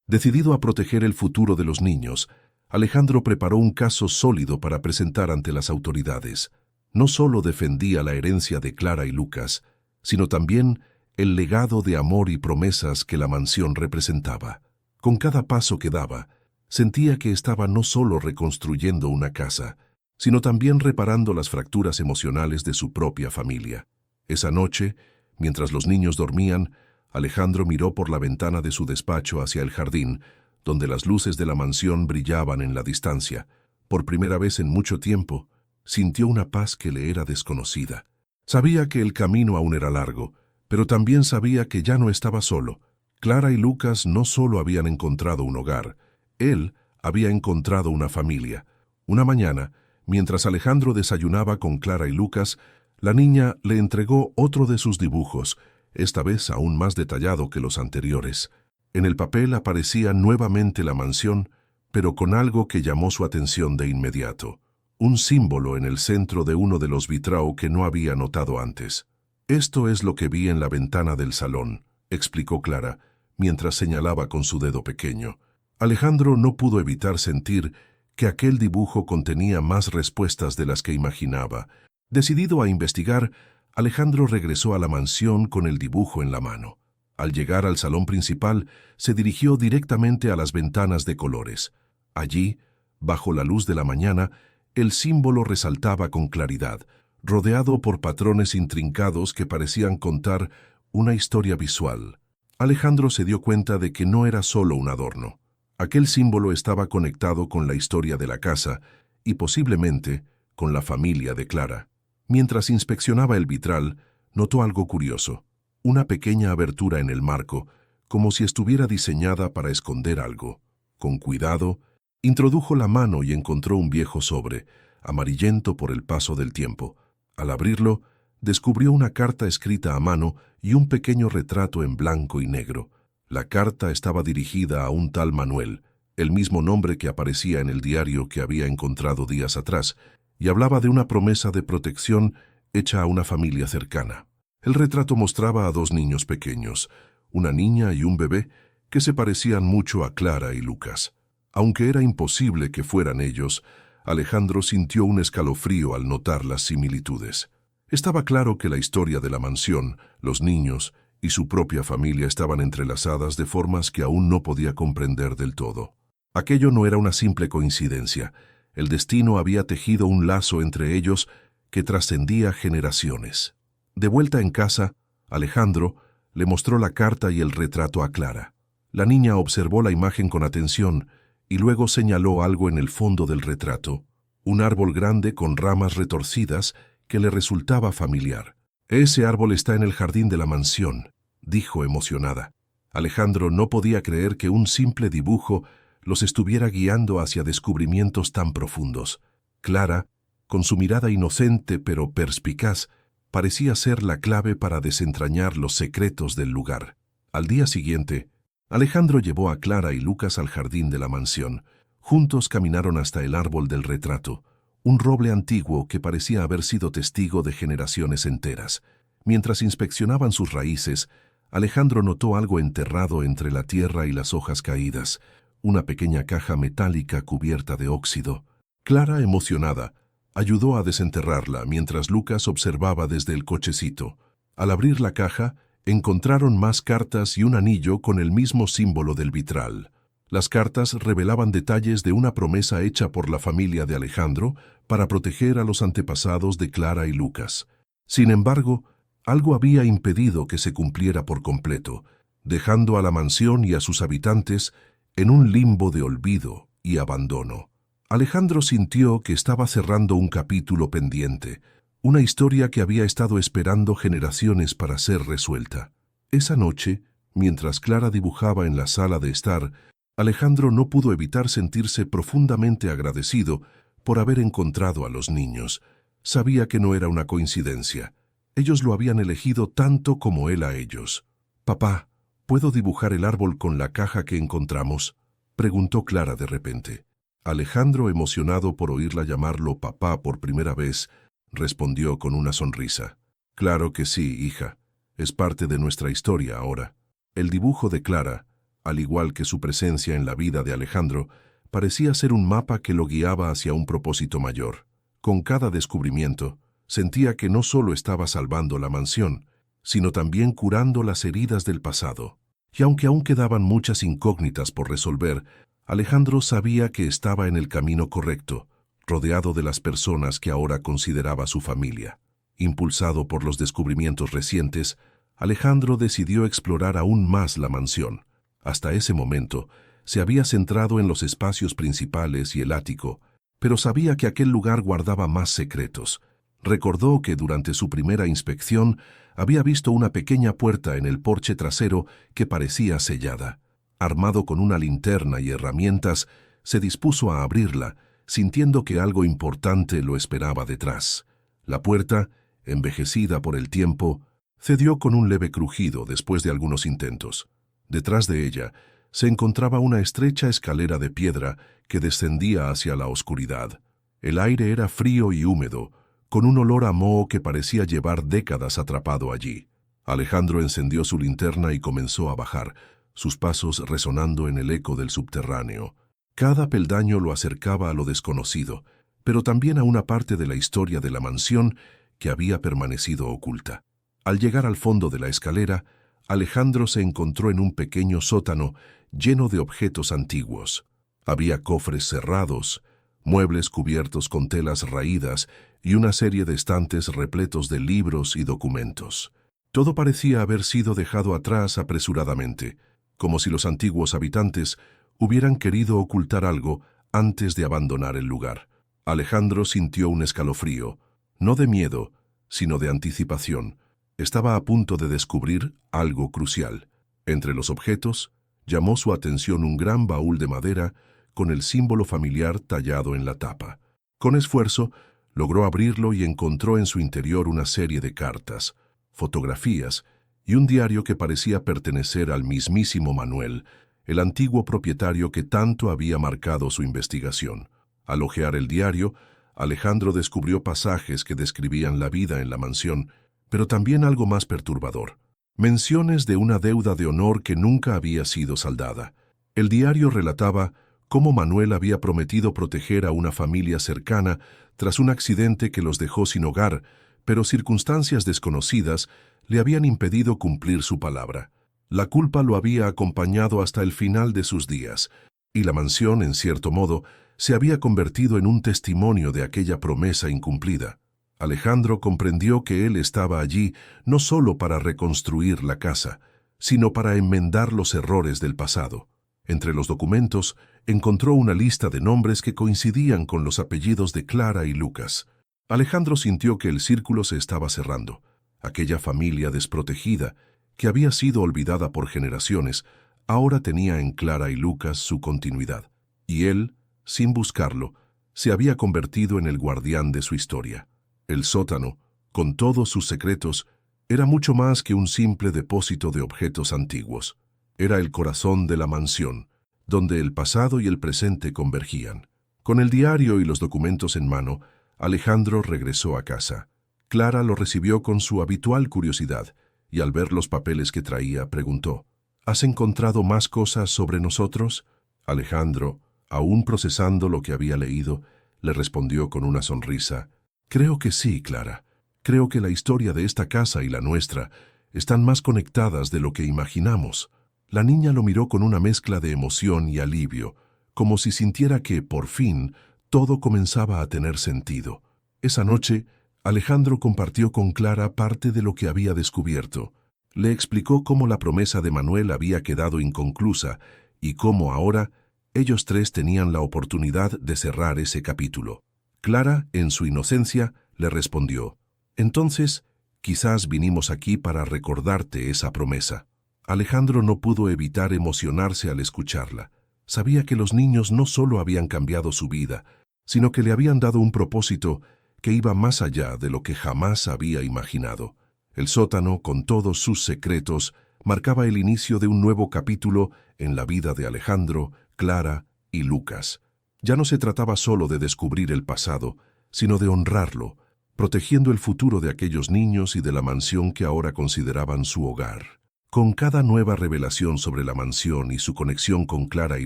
Decidido a proteger el futuro de los niños, Alejandro preparó un caso sólido para presentar ante las autoridades. No solo defendía la herencia de Clara y Lucas, sino también el legado de amor y promesas que la mansión representaba. Con cada paso que daba, sentía que estaba no solo reconstruyendo una casa, sino también reparando las fracturas emocionales de su propia familia. Esa noche, mientras los niños dormían, Alejandro miró por la ventana de su despacho hacia el jardín, donde las luces de la mansión brillaban en la distancia. Por primera vez en mucho tiempo, sintió una paz que le era desconocida. Sabía que el camino aún era largo, pero también sabía que ya no estaba solo. Clara y Lucas no solo habían encontrado un hogar, él había encontrado una familia. Una mañana, mientras Alejandro desayunaba con Clara y Lucas, la niña le entregó otro de sus dibujos, esta vez aún más detallado que los anteriores. En el papel aparecía nuevamente la mansión, pero con algo que llamó su atención de inmediato. Un símbolo en el centro de uno de los vitraux que no había notado antes. «Esto es lo que vi en la ventana del salón», explicó Clara, mientras señalaba con su dedo pequeño. Alejandro no pudo evitar sentir que aquel dibujo contenía más respuestas de las que imaginaba. Decidido a investigar, Alejandro regresó a la mansión con el dibujo en la mano. Al llegar al salón principal, se dirigió directamente a las ventanas de colores. Allí, bajo la luz de la mañana, el símbolo resaltaba con claridad, rodeado por patrones intrincados que parecían contar una historia visual. Alejandro se dio cuenta de que no era solo un adorno. Aquel símbolo estaba conectado con la historia de la casa y posiblemente con la familia de Clara. Mientras inspeccionaba el vitral, notó algo curioso, una pequeña abertura en el marco, como si estuviera diseñada para esconder algo. Con cuidado, introdujo la mano y encontró un viejo sobre, amarillento por el paso del tiempo. Al abrirlo, descubrió una carta escrita a mano y un pequeño retrato en blanco y negro. La carta estaba dirigida a un tal Manuel, el mismo nombre que aparecía en el diario que había encontrado días atrás, y hablaba de una promesa de protección hecha a una familia cercana. El retrato mostraba a dos niños pequeños, una niña y un bebé, que se parecían mucho a Clara y Lucas. Aunque era imposible que fueran ellos, Alejandro sintió un escalofrío al notar las similitudes. Estaba claro que la historia de la mansión, los niños y su propia familia estaban entrelazadas de formas que aún no podía comprender del todo. Aquello no era una simple coincidencia. El destino había tejido un lazo entre ellos que trascendía generaciones. De vuelta en casa, Alejandro le mostró la carta y el retrato a Clara. La niña observó la imagen con atención y luego señaló algo en el fondo del retrato, un árbol grande con ramas retorcidas que le resultaba familiar. «Ese árbol está en el jardín de la mansión», dijo emocionada. Alejandro no podía creer que un simple dibujo los estuviera guiando hacia descubrimientos tan profundos. Clara, con su mirada inocente pero perspicaz, parecía ser la clave para desentrañar los secretos del lugar. Al día siguiente, Alejandro llevó a Clara y Lucas al jardín de la mansión. Juntos caminaron hasta el árbol del retrato, un roble antiguo que parecía haber sido testigo de generaciones enteras. Mientras inspeccionaban sus raíces, Alejandro notó algo enterrado entre la tierra y las hojas caídas, una pequeña caja metálica cubierta de óxido. Clara, emocionada, ayudó a desenterrarla mientras Lucas observaba desde el cochecito. Al abrir la caja, encontraron más cartas y un anillo con el mismo símbolo del vitral. Las cartas revelaban detalles de una promesa hecha por la familia de Alejandro para proteger a los antepasados de Clara y Lucas. Sin embargo, algo había impedido que se cumpliera por completo, dejando a la mansión y a sus habitantes en un limbo de olvido y abandono. Alejandro sintió que estaba cerrando un capítulo pendiente, una historia que había estado esperando generaciones para ser resuelta. Esa noche, mientras Clara dibujaba en la sala de estar, Alejandro no pudo evitar sentirse profundamente agradecido por haber encontrado a los niños. Sabía que no era una coincidencia. Ellos lo habían elegido tanto como él a ellos. «Papá, ¿puedo dibujar el árbol con la caja que encontramos?», preguntó Clara de repente. Alejandro, emocionado por oírla llamarlo papá por primera vez, respondió con una sonrisa. «Claro que sí, hija. Es parte de nuestra historia ahora». El dibujo de Clara, al igual que su presencia en la vida de Alejandro, parecía ser un mapa que lo guiaba hacia un propósito mayor. Con cada descubrimiento, sentía que no solo estaba salvando la mansión, sino también curando las heridas del pasado. Y aunque aún quedaban muchas incógnitas por resolver, Alejandro sabía que estaba en el camino correcto, rodeado de las personas que ahora consideraba su familia. Impulsado por los descubrimientos recientes, Alejandro decidió explorar aún más la mansión. Hasta ese momento, se había centrado en los espacios principales y el ático, pero sabía que aquel lugar guardaba más secretos. Recordó que durante su primera inspección había visto una pequeña puerta en el porche trasero que parecía sellada. Armado con una linterna y herramientas, se dispuso a abrirla, sintiendo que algo importante lo esperaba detrás. La puerta, envejecida por el tiempo, cedió con un leve crujido después de algunos intentos. Detrás de ella se encontraba una estrecha escalera de piedra que descendía hacia la oscuridad. El aire era frío y húmedo, con un olor a moho que parecía llevar décadas atrapado allí. Alejandro encendió su linterna y comenzó a bajar, sus pasos resonando en el eco del subterráneo. Cada peldaño lo acercaba a lo desconocido, pero también a una parte de la historia de la mansión que había permanecido oculta. Al llegar al fondo de la escalera, Alejandro se encontró en un pequeño sótano lleno de objetos antiguos. Había cofres cerrados, muebles cubiertos con telas raídas y una serie de estantes repletos de libros y documentos. Todo parecía haber sido dejado atrás apresuradamente, como si los antiguos habitantes hubieran querido ocultar algo antes de abandonar el lugar. Alejandro sintió un escalofrío, no de miedo, sino de anticipación. Estaba a punto de descubrir algo crucial. Entre los objetos, llamó su atención un gran baúl de madera con el símbolo familiar tallado en la tapa. Con esfuerzo, logró abrirlo y encontró en su interior una serie de cartas, fotografías y un diario que parecía pertenecer al mismísimo Manuel, el antiguo propietario que tanto había marcado su investigación. Al hojear el diario, Alejandro descubrió pasajes que describían la vida en la mansión, pero también algo más perturbador. Menciones de una deuda de honor que nunca había sido saldada. El diario relataba cómo Manuel había prometido proteger a una familia cercana tras un accidente que los dejó sin hogar, pero circunstancias desconocidas le habían impedido cumplir su palabra. La culpa lo había acompañado hasta el final de sus días, y la mansión, en cierto modo, se había convertido en un testimonio de aquella promesa incumplida. Alejandro comprendió que él estaba allí no solo para reconstruir la casa, sino para enmendar los errores del pasado. Entre los documentos encontró una lista de nombres que coincidían con los apellidos de Clara y Lucas. Alejandro sintió que el círculo se estaba cerrando. Aquella familia desprotegida, que había sido olvidada por generaciones, ahora tenía en Clara y Lucas su continuidad. Y él, sin buscarlo, se había convertido en el guardián de su historia. El sótano, con todos sus secretos, era mucho más que un simple depósito de objetos antiguos. Era el corazón de la mansión, donde el pasado y el presente convergían. Con el diario y los documentos en mano, Alejandro regresó a casa. Clara lo recibió con su habitual curiosidad, y al ver los papeles que traía, preguntó: ¿Has encontrado más cosas sobre nosotros? Alejandro, aún procesando lo que había leído, le respondió con una sonrisa: Creo que sí, Clara. Creo que la historia de esta casa y la nuestra están más conectadas de lo que imaginamos. La niña lo miró con una mezcla de emoción y alivio, como si sintiera que, por fin, todo comenzaba a tener sentido. Esa noche, Alejandro compartió con Clara parte de lo que había descubierto. Le explicó cómo la promesa de Manuel había quedado inconclusa y cómo ahora ellos tres tenían la oportunidad de cerrar ese capítulo. Clara, en su inocencia, le respondió: «Entonces, quizás vinimos aquí para recordarte esa promesa». Alejandro no pudo evitar emocionarse al escucharla. Sabía que los niños no solo habían cambiado su vida, sino que le habían dado un propósito que iba más allá de lo que jamás había imaginado. El sótano, con todos sus secretos, marcaba el inicio de un nuevo capítulo en la vida de Alejandro, Clara y Lucas. Ya no se trataba solo de descubrir el pasado, sino de honrarlo, protegiendo el futuro de aquellos niños y de la mansión que ahora consideraban su hogar. Con cada nueva revelación sobre la mansión y su conexión con Clara y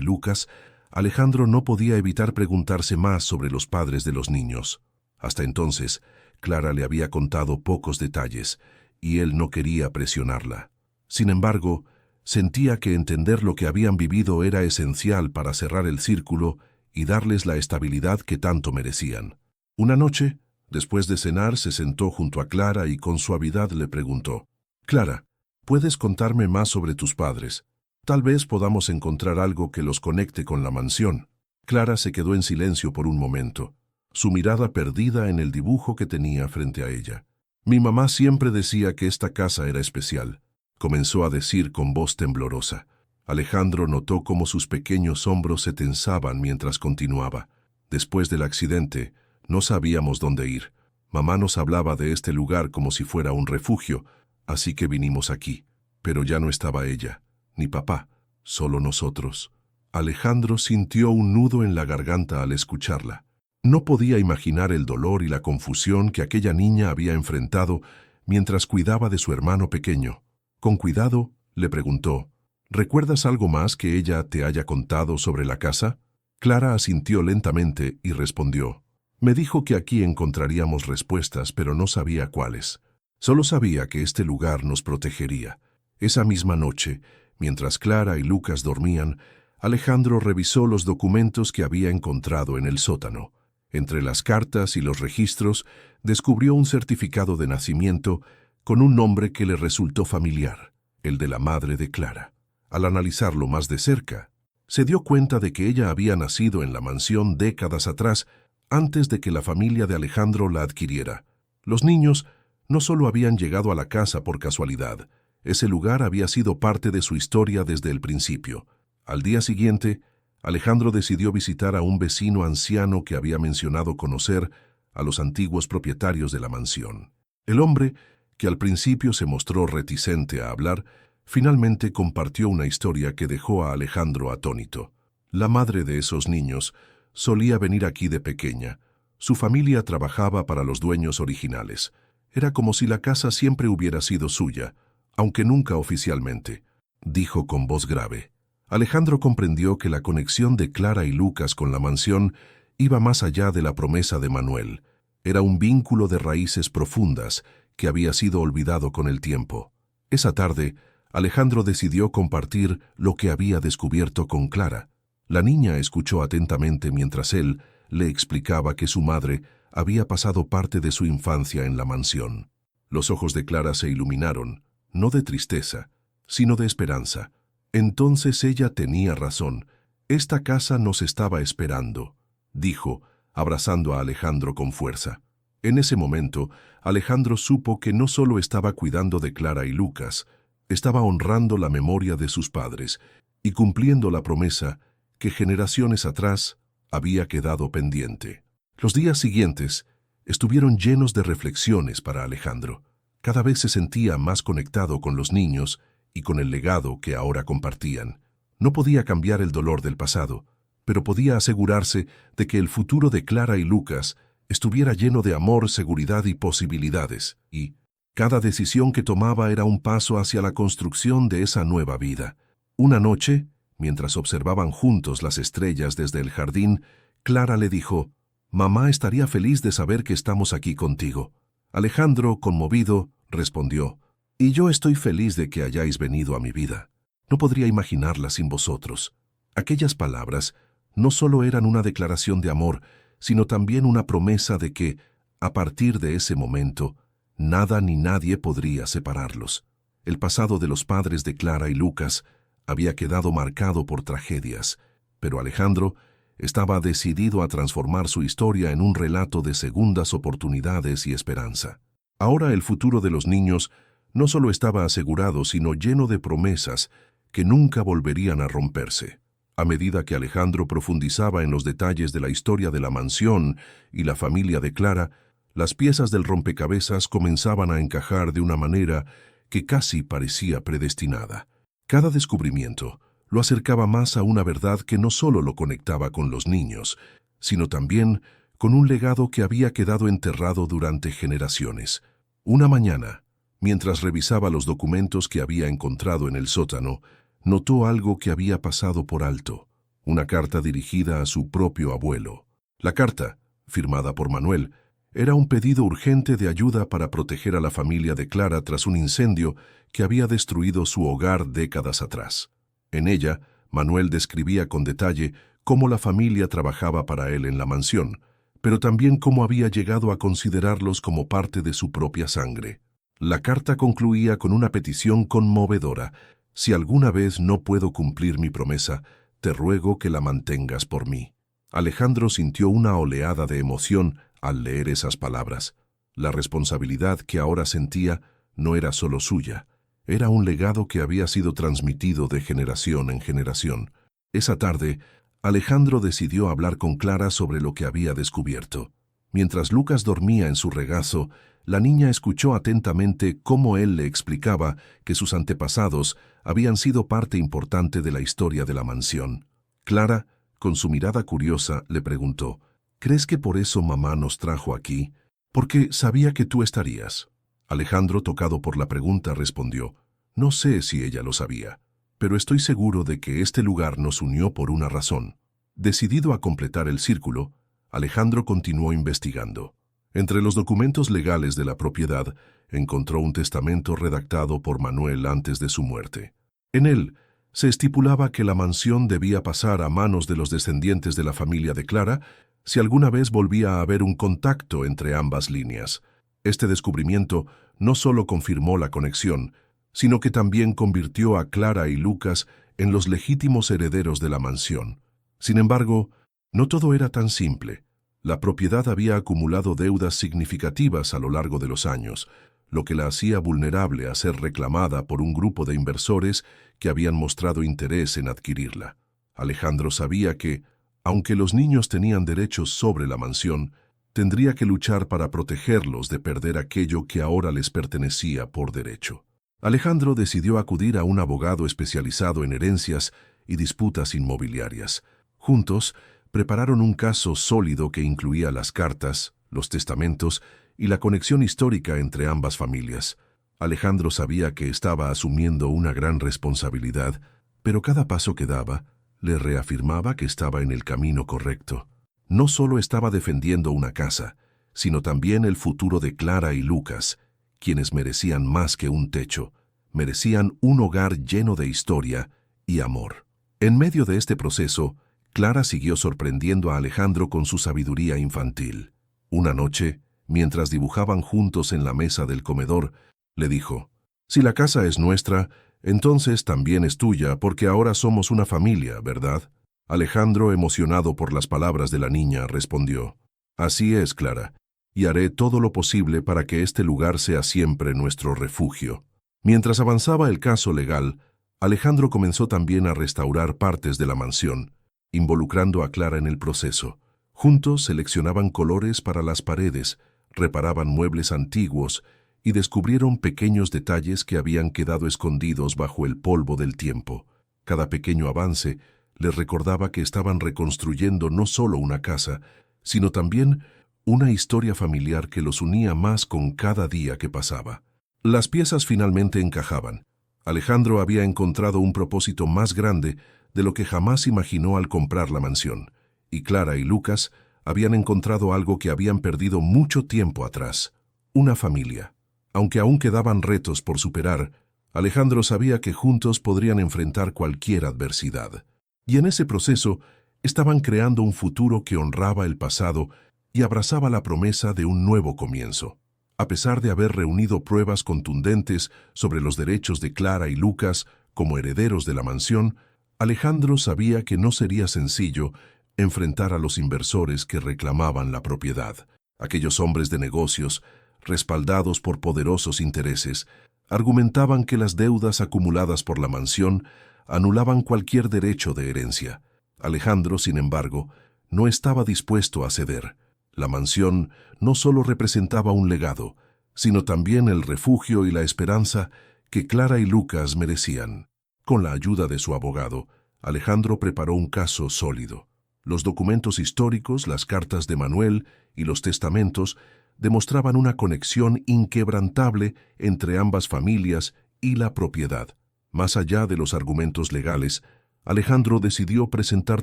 Lucas, Alejandro no podía evitar preguntarse más sobre los padres de los niños. Hasta entonces, Clara le había contado pocos detalles, y él no quería presionarla. Sin embargo, sentía que entender lo que habían vivido era esencial para cerrar el círculo y darles la estabilidad que tanto merecían. Una noche, después de cenar, se sentó junto a Clara y con suavidad le preguntó: «Clara, ¿puedes contarme más sobre tus padres? Tal vez podamos encontrar algo que los conecte con la mansión». Clara se quedó en silencio por un momento, su mirada perdida en el dibujo que tenía frente a ella. Mi mamá siempre decía que esta casa era especial, comenzó a decir con voz temblorosa. Alejandro notó cómo sus pequeños hombros se tensaban mientras continuaba. Después del accidente, no sabíamos dónde ir. Mamá nos hablaba de este lugar como si fuera un refugio, así que vinimos aquí. Pero ya no estaba ella, ni papá, solo nosotros. Alejandro sintió un nudo en la garganta al escucharla. No podía imaginar el dolor y la confusión que aquella niña había enfrentado mientras cuidaba de su hermano pequeño. Con cuidado, le preguntó, ¿recuerdas algo más que ella te haya contado sobre la casa? Clara asintió lentamente y respondió, me dijo que aquí encontraríamos respuestas, pero no sabía cuáles. Solo sabía que este lugar nos protegería. Esa misma noche, mientras Clara y Lucas dormían, Alejandro revisó los documentos que había encontrado en el sótano. Entre las cartas y los registros, descubrió un certificado de nacimiento con un nombre que le resultó familiar, el de la madre de Clara. Al analizarlo más de cerca, se dio cuenta de que ella había nacido en la mansión décadas atrás, antes de que la familia de Alejandro la adquiriera. Los niños no solo habían llegado a la casa por casualidad, ese lugar había sido parte de su historia desde el principio. Al día siguiente, Alejandro decidió visitar a un vecino anciano que había mencionado conocer a los antiguos propietarios de la mansión. El hombre, que al principio se mostró reticente a hablar, finalmente compartió una historia que dejó a Alejandro atónito. La madre de esos niños solía venir aquí de pequeña. Su familia trabajaba para los dueños originales. Era como si la casa siempre hubiera sido suya, aunque nunca oficialmente, dijo con voz grave. Alejandro comprendió que la conexión de Clara y Lucas con la mansión iba más allá de la promesa de Manuel. Era un vínculo de raíces profundas que había sido olvidado con el tiempo. Esa tarde, Alejandro decidió compartir lo que había descubierto con Clara. La niña escuchó atentamente mientras él le explicaba que su madre había pasado parte de su infancia en la mansión. Los ojos de Clara se iluminaron, no de tristeza, sino de esperanza. Entonces ella tenía razón. Esta casa nos estaba esperando, dijo, abrazando a Alejandro con fuerza. En ese momento, Alejandro supo que no solo estaba cuidando de Clara y Lucas, estaba honrando la memoria de sus padres y cumpliendo la promesa que generaciones atrás había quedado pendiente. Los días siguientes estuvieron llenos de reflexiones para Alejandro. Cada vez se sentía más conectado con los niños y con el legado que ahora compartían. No podía cambiar el dolor del pasado, pero podía asegurarse de que el futuro de Clara y Lucas estuviera lleno de amor, seguridad y posibilidades, y cada decisión que tomaba era un paso hacia la construcción de esa nueva vida. Una noche, mientras observaban juntos las estrellas desde el jardín, Clara le dijo, «Mamá estaría feliz de saber que estamos aquí contigo». Alejandro, conmovido, respondió, «Y yo estoy feliz de que hayáis venido a mi vida. No podría imaginarla sin vosotros». Aquellas palabras no solo eran una declaración de amor, sino también una promesa de que, a partir de ese momento, nada ni nadie podría separarlos. El pasado de los padres de Clara y Lucas había quedado marcado por tragedias, pero Alejandro estaba decidido a transformar su historia en un relato de segundas oportunidades y esperanza. Ahora el futuro de los niños no solo estaba asegurado, sino lleno de promesas que nunca volverían a romperse. A medida que Alejandro profundizaba en los detalles de la historia de la mansión y la familia de Clara, las piezas del rompecabezas comenzaban a encajar de una manera que casi parecía predestinada. Cada descubrimiento lo acercaba más a una verdad que no solo lo conectaba con los niños, sino también con un legado que había quedado enterrado durante generaciones. Una mañana, mientras revisaba los documentos que había encontrado en el sótano, notó algo que había pasado por alto, una carta dirigida a su propio abuelo. La carta, firmada por Manuel, era un pedido urgente de ayuda para proteger a la familia de Clara tras un incendio que había destruido su hogar décadas atrás. En ella, Manuel describía con detalle cómo la familia trabajaba para él en la mansión, pero también cómo había llegado a considerarlos como parte de su propia sangre. La carta concluía con una petición conmovedora: «Si alguna vez no puedo cumplir mi promesa, te ruego que la mantengas por mí». Alejandro sintió una oleada de emoción al leer esas palabras. La responsabilidad que ahora sentía no era solo suya, era un legado que había sido transmitido de generación en generación. Esa tarde, Alejandro decidió hablar con Clara sobre lo que había descubierto. Mientras Lucas dormía en su regazo, la niña escuchó atentamente cómo él le explicaba que sus antepasados habían sido parte importante de la historia de la mansión. Clara, con su mirada curiosa, le preguntó, ¿crees que por eso mamá nos trajo aquí? Porque sabía que tú estarías. Alejandro, tocado por la pregunta, respondió, no sé si ella lo sabía, pero estoy seguro de que este lugar nos unió por una razón. Decidido a completar el círculo, Alejandro continuó investigando. Entre los documentos legales de la propiedad, encontró un testamento redactado por Manuel antes de su muerte. En él, se estipulaba que la mansión debía pasar a manos de los descendientes de la familia de Clara si alguna vez volvía a haber un contacto entre ambas líneas. Este descubrimiento no solo confirmó la conexión, sino que también convirtió a Clara y Lucas en los legítimos herederos de la mansión. Sin embargo, no todo era tan simple. La propiedad había acumulado deudas significativas a lo largo de los años, lo que la hacía vulnerable a ser reclamada por un grupo de inversores que habían mostrado interés en adquirirla. Alejandro sabía que, aunque los niños tenían derechos sobre la mansión, tendría que luchar para protegerlos de perder aquello que ahora les pertenecía por derecho. Alejandro decidió acudir a un abogado especializado en herencias y disputas inmobiliarias. Juntos, prepararon un caso sólido que incluía las cartas, los testamentos y la conexión histórica entre ambas familias. Alejandro sabía que estaba asumiendo una gran responsabilidad, pero cada paso que daba le reafirmaba que estaba en el camino correcto. No solo estaba defendiendo una casa, sino también el futuro de Clara y Lucas, quienes merecían más que un techo, merecían un hogar lleno de historia y amor. En medio de este proceso, Clara siguió sorprendiendo a Alejandro con su sabiduría infantil. Una noche, mientras dibujaban juntos en la mesa del comedor, le dijo, «Si la casa es nuestra, entonces también es tuya, porque ahora somos una familia, ¿verdad?» Alejandro, emocionado por las palabras de la niña, respondió, «Así es, Clara, y haré todo lo posible para que este lugar sea siempre nuestro refugio». Mientras avanzaba el caso legal, Alejandro comenzó también a restaurar partes de la mansión, involucrando a Clara en el proceso. Juntos seleccionaban colores para las paredes, reparaban muebles antiguos y descubrieron pequeños detalles que habían quedado escondidos bajo el polvo del tiempo. Cada pequeño avance les recordaba que estaban reconstruyendo no solo una casa, sino también una historia familiar que los unía más con cada día que pasaba. Las piezas finalmente encajaban. Alejandro había encontrado un propósito más grande de lo que jamás imaginó al comprar la mansión, y Clara y Lucas habían encontrado algo que habían perdido mucho tiempo atrás, una familia. Aunque aún quedaban retos por superar, Alejandro sabía que juntos podrían enfrentar cualquier adversidad. Y en ese proceso estaban creando un futuro que honraba el pasado y abrazaba la promesa de un nuevo comienzo. A pesar de haber reunido pruebas contundentes sobre los derechos de Clara y Lucas como herederos de la mansión, Alejandro sabía que no sería sencillo enfrentar a los inversores que reclamaban la propiedad. Aquellos hombres de negocios, respaldados por poderosos intereses, argumentaban que las deudas acumuladas por la mansión anulaban cualquier derecho de herencia. Alejandro, sin embargo, no estaba dispuesto a ceder. La mansión no solo representaba un legado, sino también el refugio y la esperanza que Clara y Lucas merecían. Con la ayuda de su abogado, Alejandro preparó un caso sólido. Los documentos históricos, las cartas de Manuel y los testamentos demostraban una conexión inquebrantable entre ambas familias y la propiedad. Más allá de los argumentos legales, Alejandro decidió presentar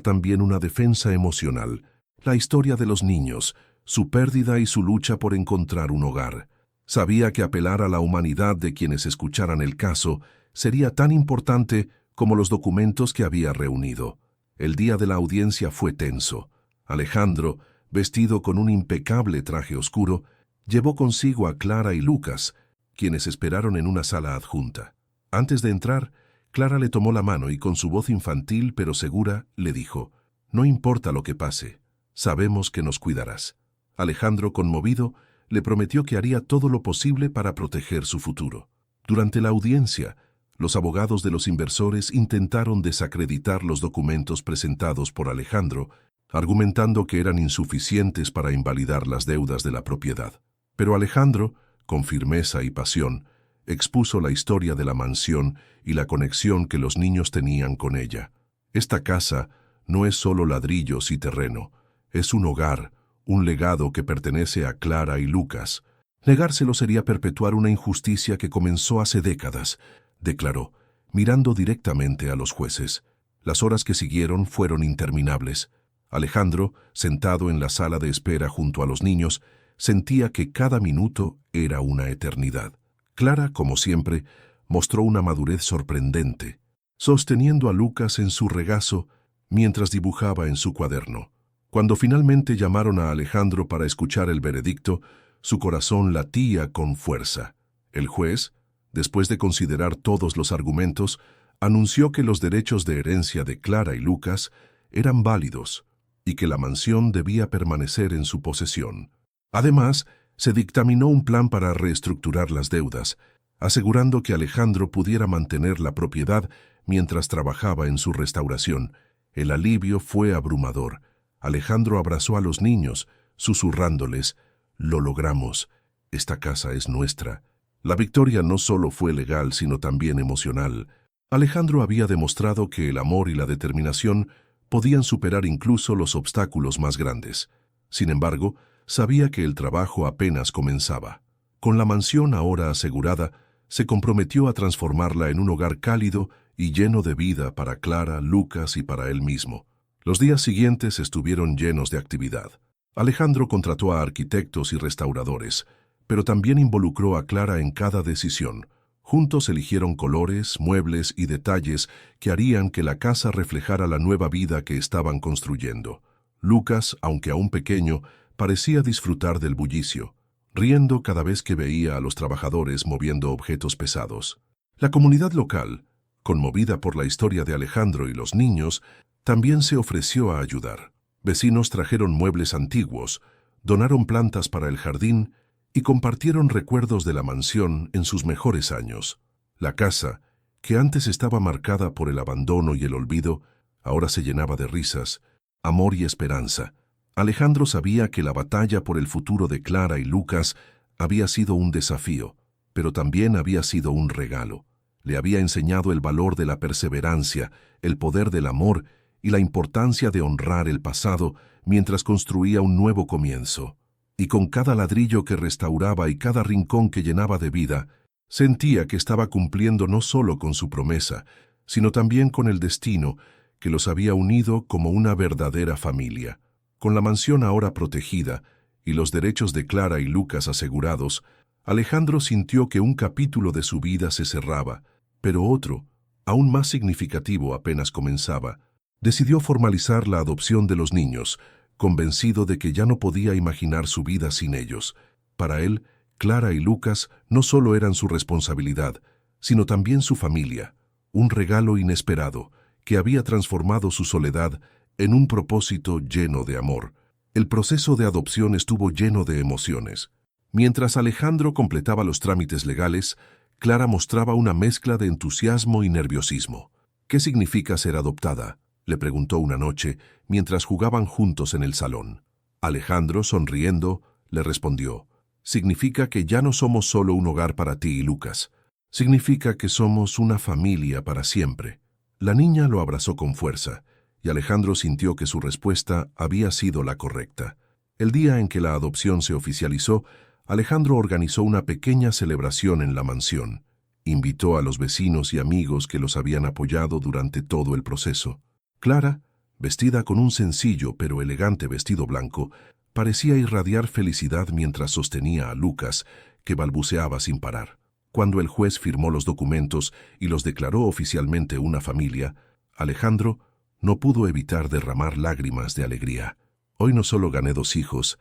también una defensa emocional, la historia de los niños, su pérdida y su lucha por encontrar un hogar. Sabía que apelar a la humanidad de quienes escucharan el caso sería tan importante como los documentos que había reunido. El día de la audiencia fue tenso. Alejandro, vestido con un impecable traje oscuro, llevó consigo a Clara y Lucas, quienes esperaron en una sala adjunta. Antes de entrar, Clara le tomó la mano y con su voz infantil pero segura le dijo, «No importa lo que pase, Sabemos que nos cuidarás. Alejandro, conmovido, le prometió que haría todo lo posible para proteger su futuro. Durante la audiencia, los abogados de los inversores intentaron desacreditar los documentos presentados por Alejandro, argumentando que eran insuficientes para invalidar las deudas de la propiedad. Pero Alejandro, con firmeza y pasión, expuso la historia de la mansión y la conexión que los niños tenían con ella. Esta casa no es solo ladrillos y terreno, es un hogar, un legado que pertenece a Clara y Lucas. Negárselo sería perpetuar una injusticia que comenzó hace décadas, declaró, mirando directamente a los jueces. Las horas que siguieron fueron interminables. Alejandro, sentado en la sala de espera junto a los niños, sentía que cada minuto era una eternidad. Clara, como siempre, mostró una madurez sorprendente, sosteniendo a Lucas en su regazo mientras dibujaba en su cuaderno. Cuando finalmente llamaron a Alejandro para escuchar el veredicto, su corazón latía con fuerza. El juez, después de considerar todos los argumentos, anunció que los derechos de herencia de Clara y Lucas eran válidos y que la mansión debía permanecer en su posesión. Además, se dictaminó un plan para reestructurar las deudas, asegurando que Alejandro pudiera mantener la propiedad mientras trabajaba en su restauración. El alivio fue abrumador. Alejandro abrazó a los niños, susurrándoles, «Lo logramos. Esta casa es nuestra». La victoria no solo fue legal, sino también emocional. Alejandro había demostrado que el amor y la determinación podían superar incluso los obstáculos más grandes. Sin embargo, sabía que el trabajo apenas comenzaba. Con la mansión ahora asegurada, se comprometió a transformarla en un hogar cálido y lleno de vida para Clara, Lucas y para él mismo. Los días siguientes estuvieron llenos de actividad. Alejandro contrató a arquitectos y restauradores, pero también involucró a Clara en cada decisión. Juntos eligieron colores, muebles y detalles que harían que la casa reflejara la nueva vida que estaban construyendo. Lucas, aunque aún pequeño, parecía disfrutar del bullicio, riendo cada vez que veía a los trabajadores moviendo objetos pesados. La comunidad local, conmovida por la historia de Alejandro y los niños, también se ofreció a ayudar. Vecinos trajeron muebles antiguos, donaron plantas para el jardín y compartieron recuerdos de la mansión en sus mejores años. La casa, que antes estaba marcada por el abandono y el olvido, ahora se llenaba de risas, amor y esperanza. Alejandro sabía que la batalla por el futuro de Clara y Lucas había sido un desafío, pero también había sido un regalo. Le había enseñado el valor de la perseverancia, el poder del amor y la importancia de honrar el pasado mientras construía un nuevo comienzo. Y con cada ladrillo que restauraba y cada rincón que llenaba de vida, sentía que estaba cumpliendo no solo con su promesa, sino también con el destino que los había unido como una verdadera familia. Con la mansión ahora protegida y los derechos de Clara y Lucas asegurados, Alejandro sintió que un capítulo de su vida se cerraba, pero otro, aún más significativo, apenas comenzaba. Decidió formalizar la adopción de los niños, convencido de que ya no podía imaginar su vida sin ellos. Para él, Clara y Lucas no solo eran su responsabilidad, sino también su familia, un regalo inesperado que había transformado su soledad en un propósito lleno de amor. El proceso de adopción estuvo lleno de emociones. Mientras Alejandro completaba los trámites legales, Clara mostraba una mezcla de entusiasmo y nerviosismo. «¿Qué significa ser adoptada?», le preguntó una noche mientras jugaban juntos en el salón. Alejandro, sonriendo, le respondió, «Significa que ya no somos solo un hogar para ti y Lucas. Significa que somos una familia para siempre». La niña lo abrazó con fuerza, y Alejandro sintió que su respuesta había sido la correcta. El día en que la adopción se oficializó, Alejandro organizó una pequeña celebración en la mansión. Invitó a los vecinos y amigos que los habían apoyado durante todo el proceso. Clara, vestida con un sencillo pero elegante vestido blanco, parecía irradiar felicidad mientras sostenía a Lucas, que balbuceaba sin parar. Cuando el juez firmó los documentos y los declaró oficialmente una familia, Alejandro no pudo evitar derramar lágrimas de alegría. «Hoy no solo gané 2 hijos,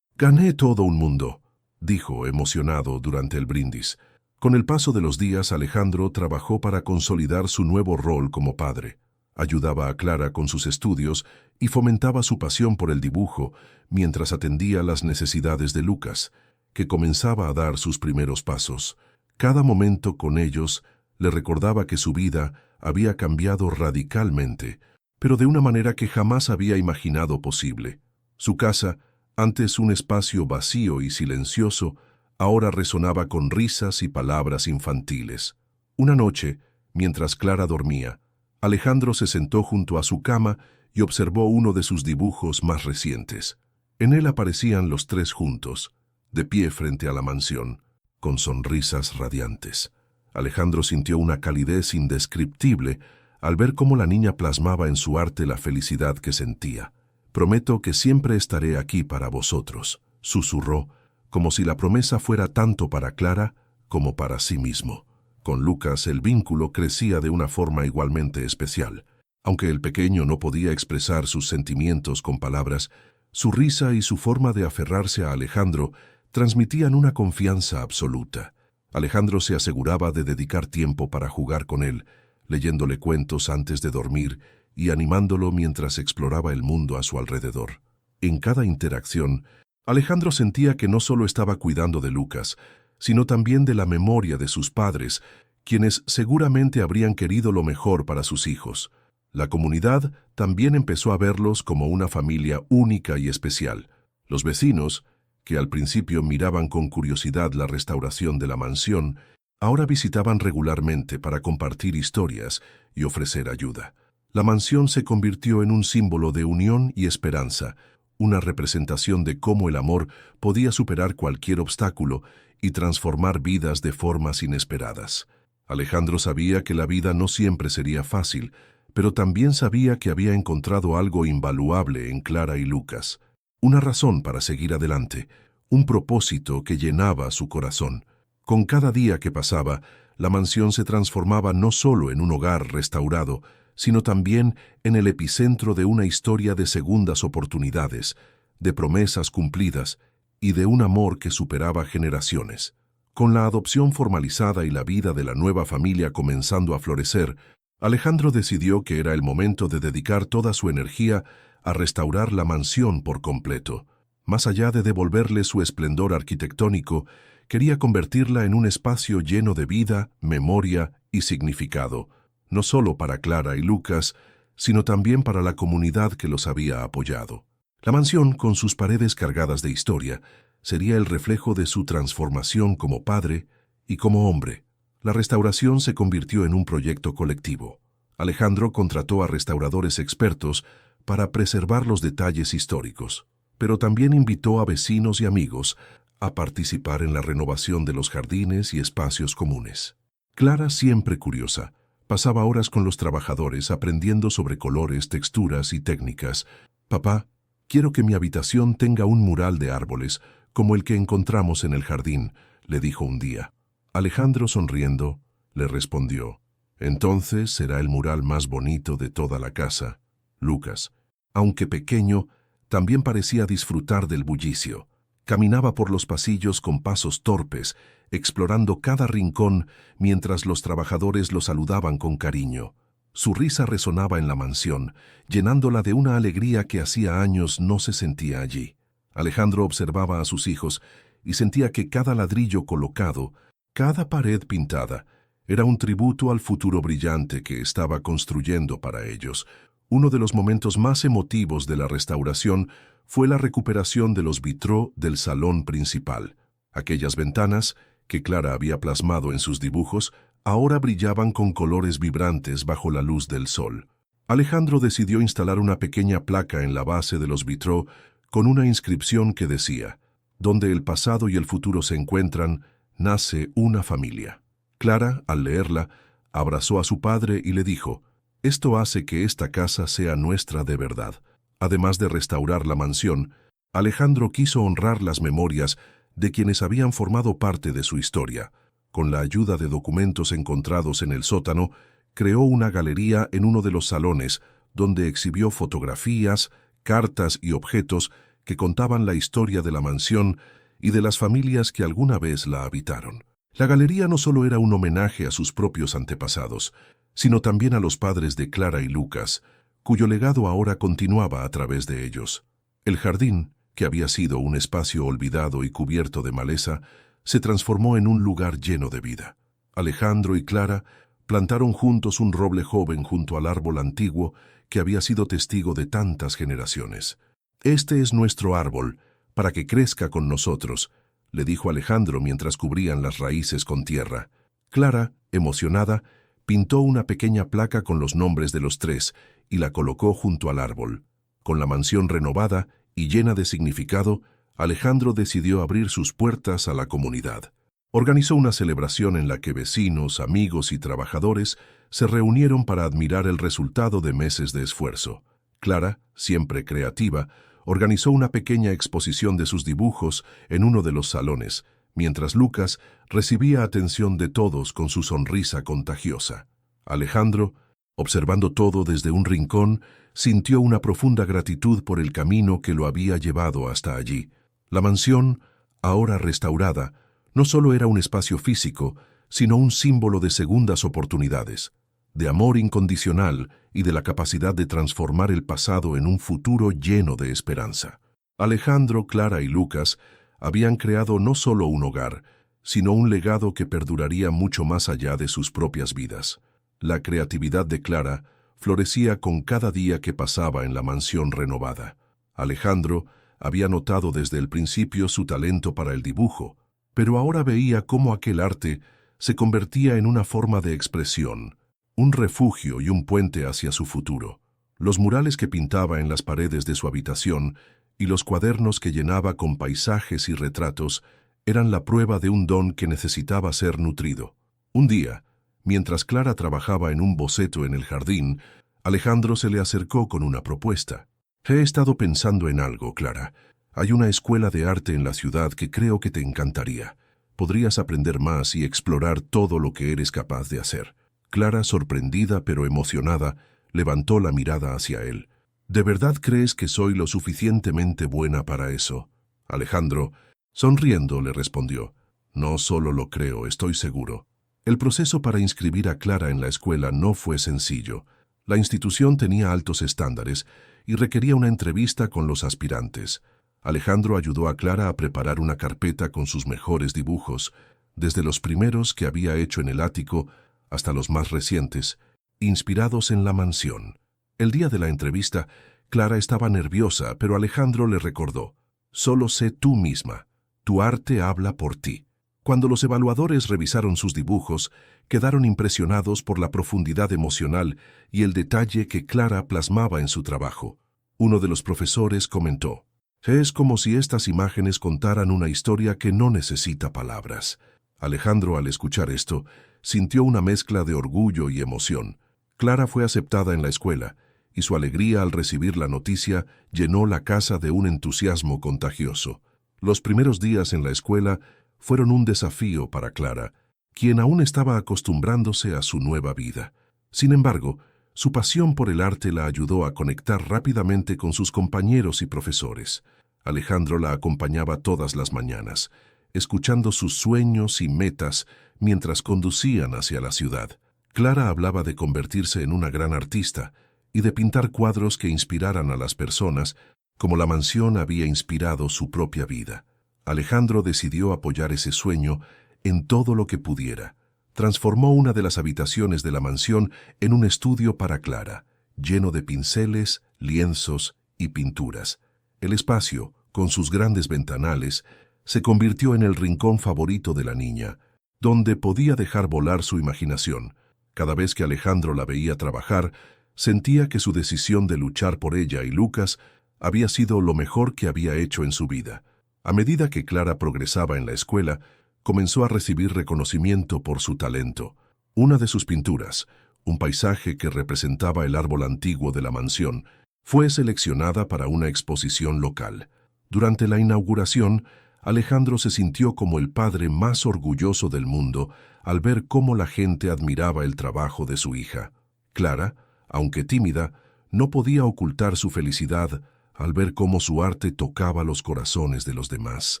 gané todo un mundo», dijo emocionado durante el brindis. Con el paso de los días, Alejandro trabajó para consolidar su nuevo rol como padre. Ayudaba a Clara con sus estudios y fomentaba su pasión por el dibujo mientras atendía las necesidades de Lucas, que comenzaba a dar sus primeros pasos. Cada momento con ellos le recordaba que su vida había cambiado radicalmente, pero de una manera que jamás había imaginado posible. Su casa, antes un espacio vacío y silencioso, ahora resonaba con risas y palabras infantiles. Una noche, mientras Clara dormía, Alejandro se sentó junto a su cama y observó uno de sus dibujos más recientes. En él aparecían los tres juntos, de pie frente a la mansión, con sonrisas radiantes. Alejandro sintió una calidez indescriptible al ver cómo la niña plasmaba en su arte la felicidad que sentía. «Prometo que siempre estaré aquí para vosotros», susurró, como si la promesa fuera tanto para Clara como para sí mismo. Con Lucas el vínculo crecía de una forma igualmente especial. Aunque el pequeño no podía expresar sus sentimientos con palabras, su risa y su forma de aferrarse a Alejandro transmitían una confianza absoluta. Alejandro se aseguraba de dedicar tiempo para jugar con él, leyéndole cuentos antes de dormir y animándolo mientras exploraba el mundo a su alrededor. En cada interacción, Alejandro sentía que no solo estaba cuidando de Lucas, sino también de la memoria de sus padres, quienes seguramente habrían querido lo mejor para sus hijos. La comunidad también empezó a verlos como una familia única y especial. Los vecinos, que al principio miraban con curiosidad la restauración de la mansión, ahora visitaban regularmente para compartir historias y ofrecer ayuda. La mansión se convirtió en un símbolo de unión y esperanza, una representación de cómo el amor podía superar cualquier obstáculo y transformar vidas de formas inesperadas. Alejandro sabía que la vida no siempre sería fácil, pero también sabía que había encontrado algo invaluable en Clara y Lucas, una razón para seguir adelante, un propósito que llenaba su corazón. Con cada día que pasaba, la mansión se transformaba no solo en un hogar restaurado, sino también en el epicentro de una historia de segundas oportunidades, de promesas cumplidas y de un amor que superaba generaciones. Con la adopción formalizada y la vida de la nueva familia comenzando a florecer, Alejandro decidió que era el momento de dedicar toda su energía a restaurar la mansión por completo. Más allá de devolverle su esplendor arquitectónico, quería convertirla en un espacio lleno de vida, memoria y significado, no solo para Clara y Lucas, sino también para la comunidad que los había apoyado. La mansión, con sus paredes cargadas de historia, sería el reflejo de su transformación como padre y como hombre. La restauración se convirtió en un proyecto colectivo. Alejandro contrató a restauradores expertos para preservar los detalles históricos, pero también invitó a vecinos y amigos a participar en la renovación de los jardines y espacios comunes. Clara, siempre curiosa, pasaba horas con los trabajadores aprendiendo sobre colores, texturas y técnicas. «Papá, quiero que mi habitación tenga un mural de árboles, como el que encontramos en el jardín», le dijo un día. Alejandro, sonriendo, le respondió: «Entonces será el mural más bonito de toda la casa». Lucas, aunque pequeño, también parecía disfrutar del bullicio. Caminaba por los pasillos con pasos torpes, explorando cada rincón mientras los trabajadores lo saludaban con cariño. Su risa resonaba en la mansión, llenándola de una alegría que hacía años no se sentía allí. Alejandro observaba a sus hijos y sentía que cada ladrillo colocado, cada pared pintada, era un tributo al futuro brillante que estaba construyendo para ellos. Uno de los momentos más emotivos de la restauración fue la recuperación de los vitraux del salón principal. Aquellas ventanas, que Clara había plasmado en sus dibujos, ahora brillaban con colores vibrantes bajo la luz del sol. Alejandro decidió instalar una pequeña placa en la base de los vitraux con una inscripción que decía: «Donde el pasado y el futuro se encuentran, nace una familia». Clara, al leerla, abrazó a su padre y le dijo: «Esto hace que esta casa sea nuestra de verdad». Además de restaurar la mansión, Alejandro quiso honrar las memorias de quienes habían formado parte de su historia. Con la ayuda de documentos encontrados en el sótano, creó una galería en uno de los salones donde exhibió fotografías, cartas y objetos que contaban la historia de la mansión y de las familias que alguna vez la habitaron. La galería no solo era un homenaje a sus propios antepasados, sino también a los padres de Clara y Lucas, cuyo legado ahora continuaba a través de ellos. El jardín, que había sido un espacio olvidado y cubierto de maleza, se transformó en un lugar lleno de vida. Alejandro y Clara plantaron juntos un roble joven junto al árbol antiguo que había sido testigo de tantas generaciones. «Este es nuestro árbol, para que crezca con nosotros», le dijo Alejandro mientras cubrían las raíces con tierra. Clara, emocionada, pintó una pequeña placa con los nombres de los tres y la colocó junto al árbol. Con la mansión renovada y llena de significado, Alejandro decidió abrir sus puertas a la comunidad. Organizó una celebración en la que vecinos, amigos y trabajadores se reunieron para admirar el resultado de meses de esfuerzo. Clara, siempre creativa, organizó una pequeña exposición de sus dibujos en uno de los salones, mientras Lucas recibía atención de todos con su sonrisa contagiosa. Alejandro, observando todo desde un rincón, sintió una profunda gratitud por el camino que lo había llevado hasta allí. La mansión, ahora restaurada, no solo era un espacio físico, sino un símbolo de segundas oportunidades, de amor incondicional y de la capacidad de transformar el pasado en un futuro lleno de esperanza. Alejandro, Clara y Lucas habían creado no solo un hogar, sino un legado que perduraría mucho más allá de sus propias vidas. La creatividad de Clara florecía con cada día que pasaba en la mansión renovada. Alejandro había notado desde el principio su talento para el dibujo, pero ahora veía cómo aquel arte se convertía en una forma de expresión, un refugio y un puente hacia su futuro. Los murales que pintaba en las paredes de su habitación y los cuadernos que llenaba con paisajes y retratos eran la prueba de un don que necesitaba ser nutrido. Un día, mientras Clara trabajaba en un boceto en el jardín, Alejandro se le acercó con una propuesta. «He estado pensando en algo, Clara. Hay una escuela de arte en la ciudad que creo que te encantaría. Podrías aprender más y explorar todo lo que eres capaz de hacer». Clara, sorprendida pero emocionada, levantó la mirada hacia él. «¿De verdad crees que soy lo suficientemente buena para eso?» Alejandro, sonriendo, le respondió. «No solo lo creo, estoy seguro». El proceso para inscribir a Clara en la escuela no fue sencillo. La institución tenía altos estándares y requería una entrevista con los aspirantes. Alejandro ayudó a Clara a preparar una carpeta con sus mejores dibujos, desde los primeros que había hecho en el ático hasta los más recientes, inspirados en la mansión. El día de la entrevista, Clara estaba nerviosa, pero Alejandro le recordó: «Solo sé tú misma. Tu arte habla por ti». Cuando los evaluadores revisaron sus dibujos, quedaron impresionados por la profundidad emocional y el detalle que Clara plasmaba en su trabajo. Uno de los profesores comentó: «Es como si estas imágenes contaran una historia que no necesita palabras». Alejandro, al escuchar esto, sintió una mezcla de orgullo y emoción. Clara fue aceptada en la escuela, y su alegría al recibir la noticia llenó la casa de un entusiasmo contagioso. Los primeros días en la escuela fueron un desafío para Clara, quien aún estaba acostumbrándose a su nueva vida. Sin embargo, su pasión por el arte la ayudó a conectar rápidamente con sus compañeros y profesores. Alejandro la acompañaba todas las mañanas, escuchando sus sueños y metas mientras conducían hacia la ciudad. Clara hablaba de convertirse en una gran artista y de pintar cuadros que inspiraran a las personas, como la mansión había inspirado su propia vida. Alejandro decidió apoyar ese sueño en todo lo que pudiera. Transformó una de las habitaciones de la mansión en un estudio para Clara, lleno de pinceles, lienzos y pinturas. El espacio, con sus grandes ventanales, se convirtió en el rincón favorito de la niña, donde podía dejar volar su imaginación. Cada vez que Alejandro la veía trabajar, sentía que su decisión de luchar por ella y Lucas había sido lo mejor que había hecho en su vida. A medida que Clara progresaba en la escuela, comenzó a recibir reconocimiento por su talento. Una de sus pinturas, un paisaje que representaba el árbol antiguo de la mansión, fue seleccionada para una exposición local. Durante la inauguración, Alejandro se sintió como el padre más orgulloso del mundo al ver cómo la gente admiraba el trabajo de su hija. Clara, aunque tímida, no podía ocultar su felicidad al ver cómo su arte tocaba los corazones de los demás.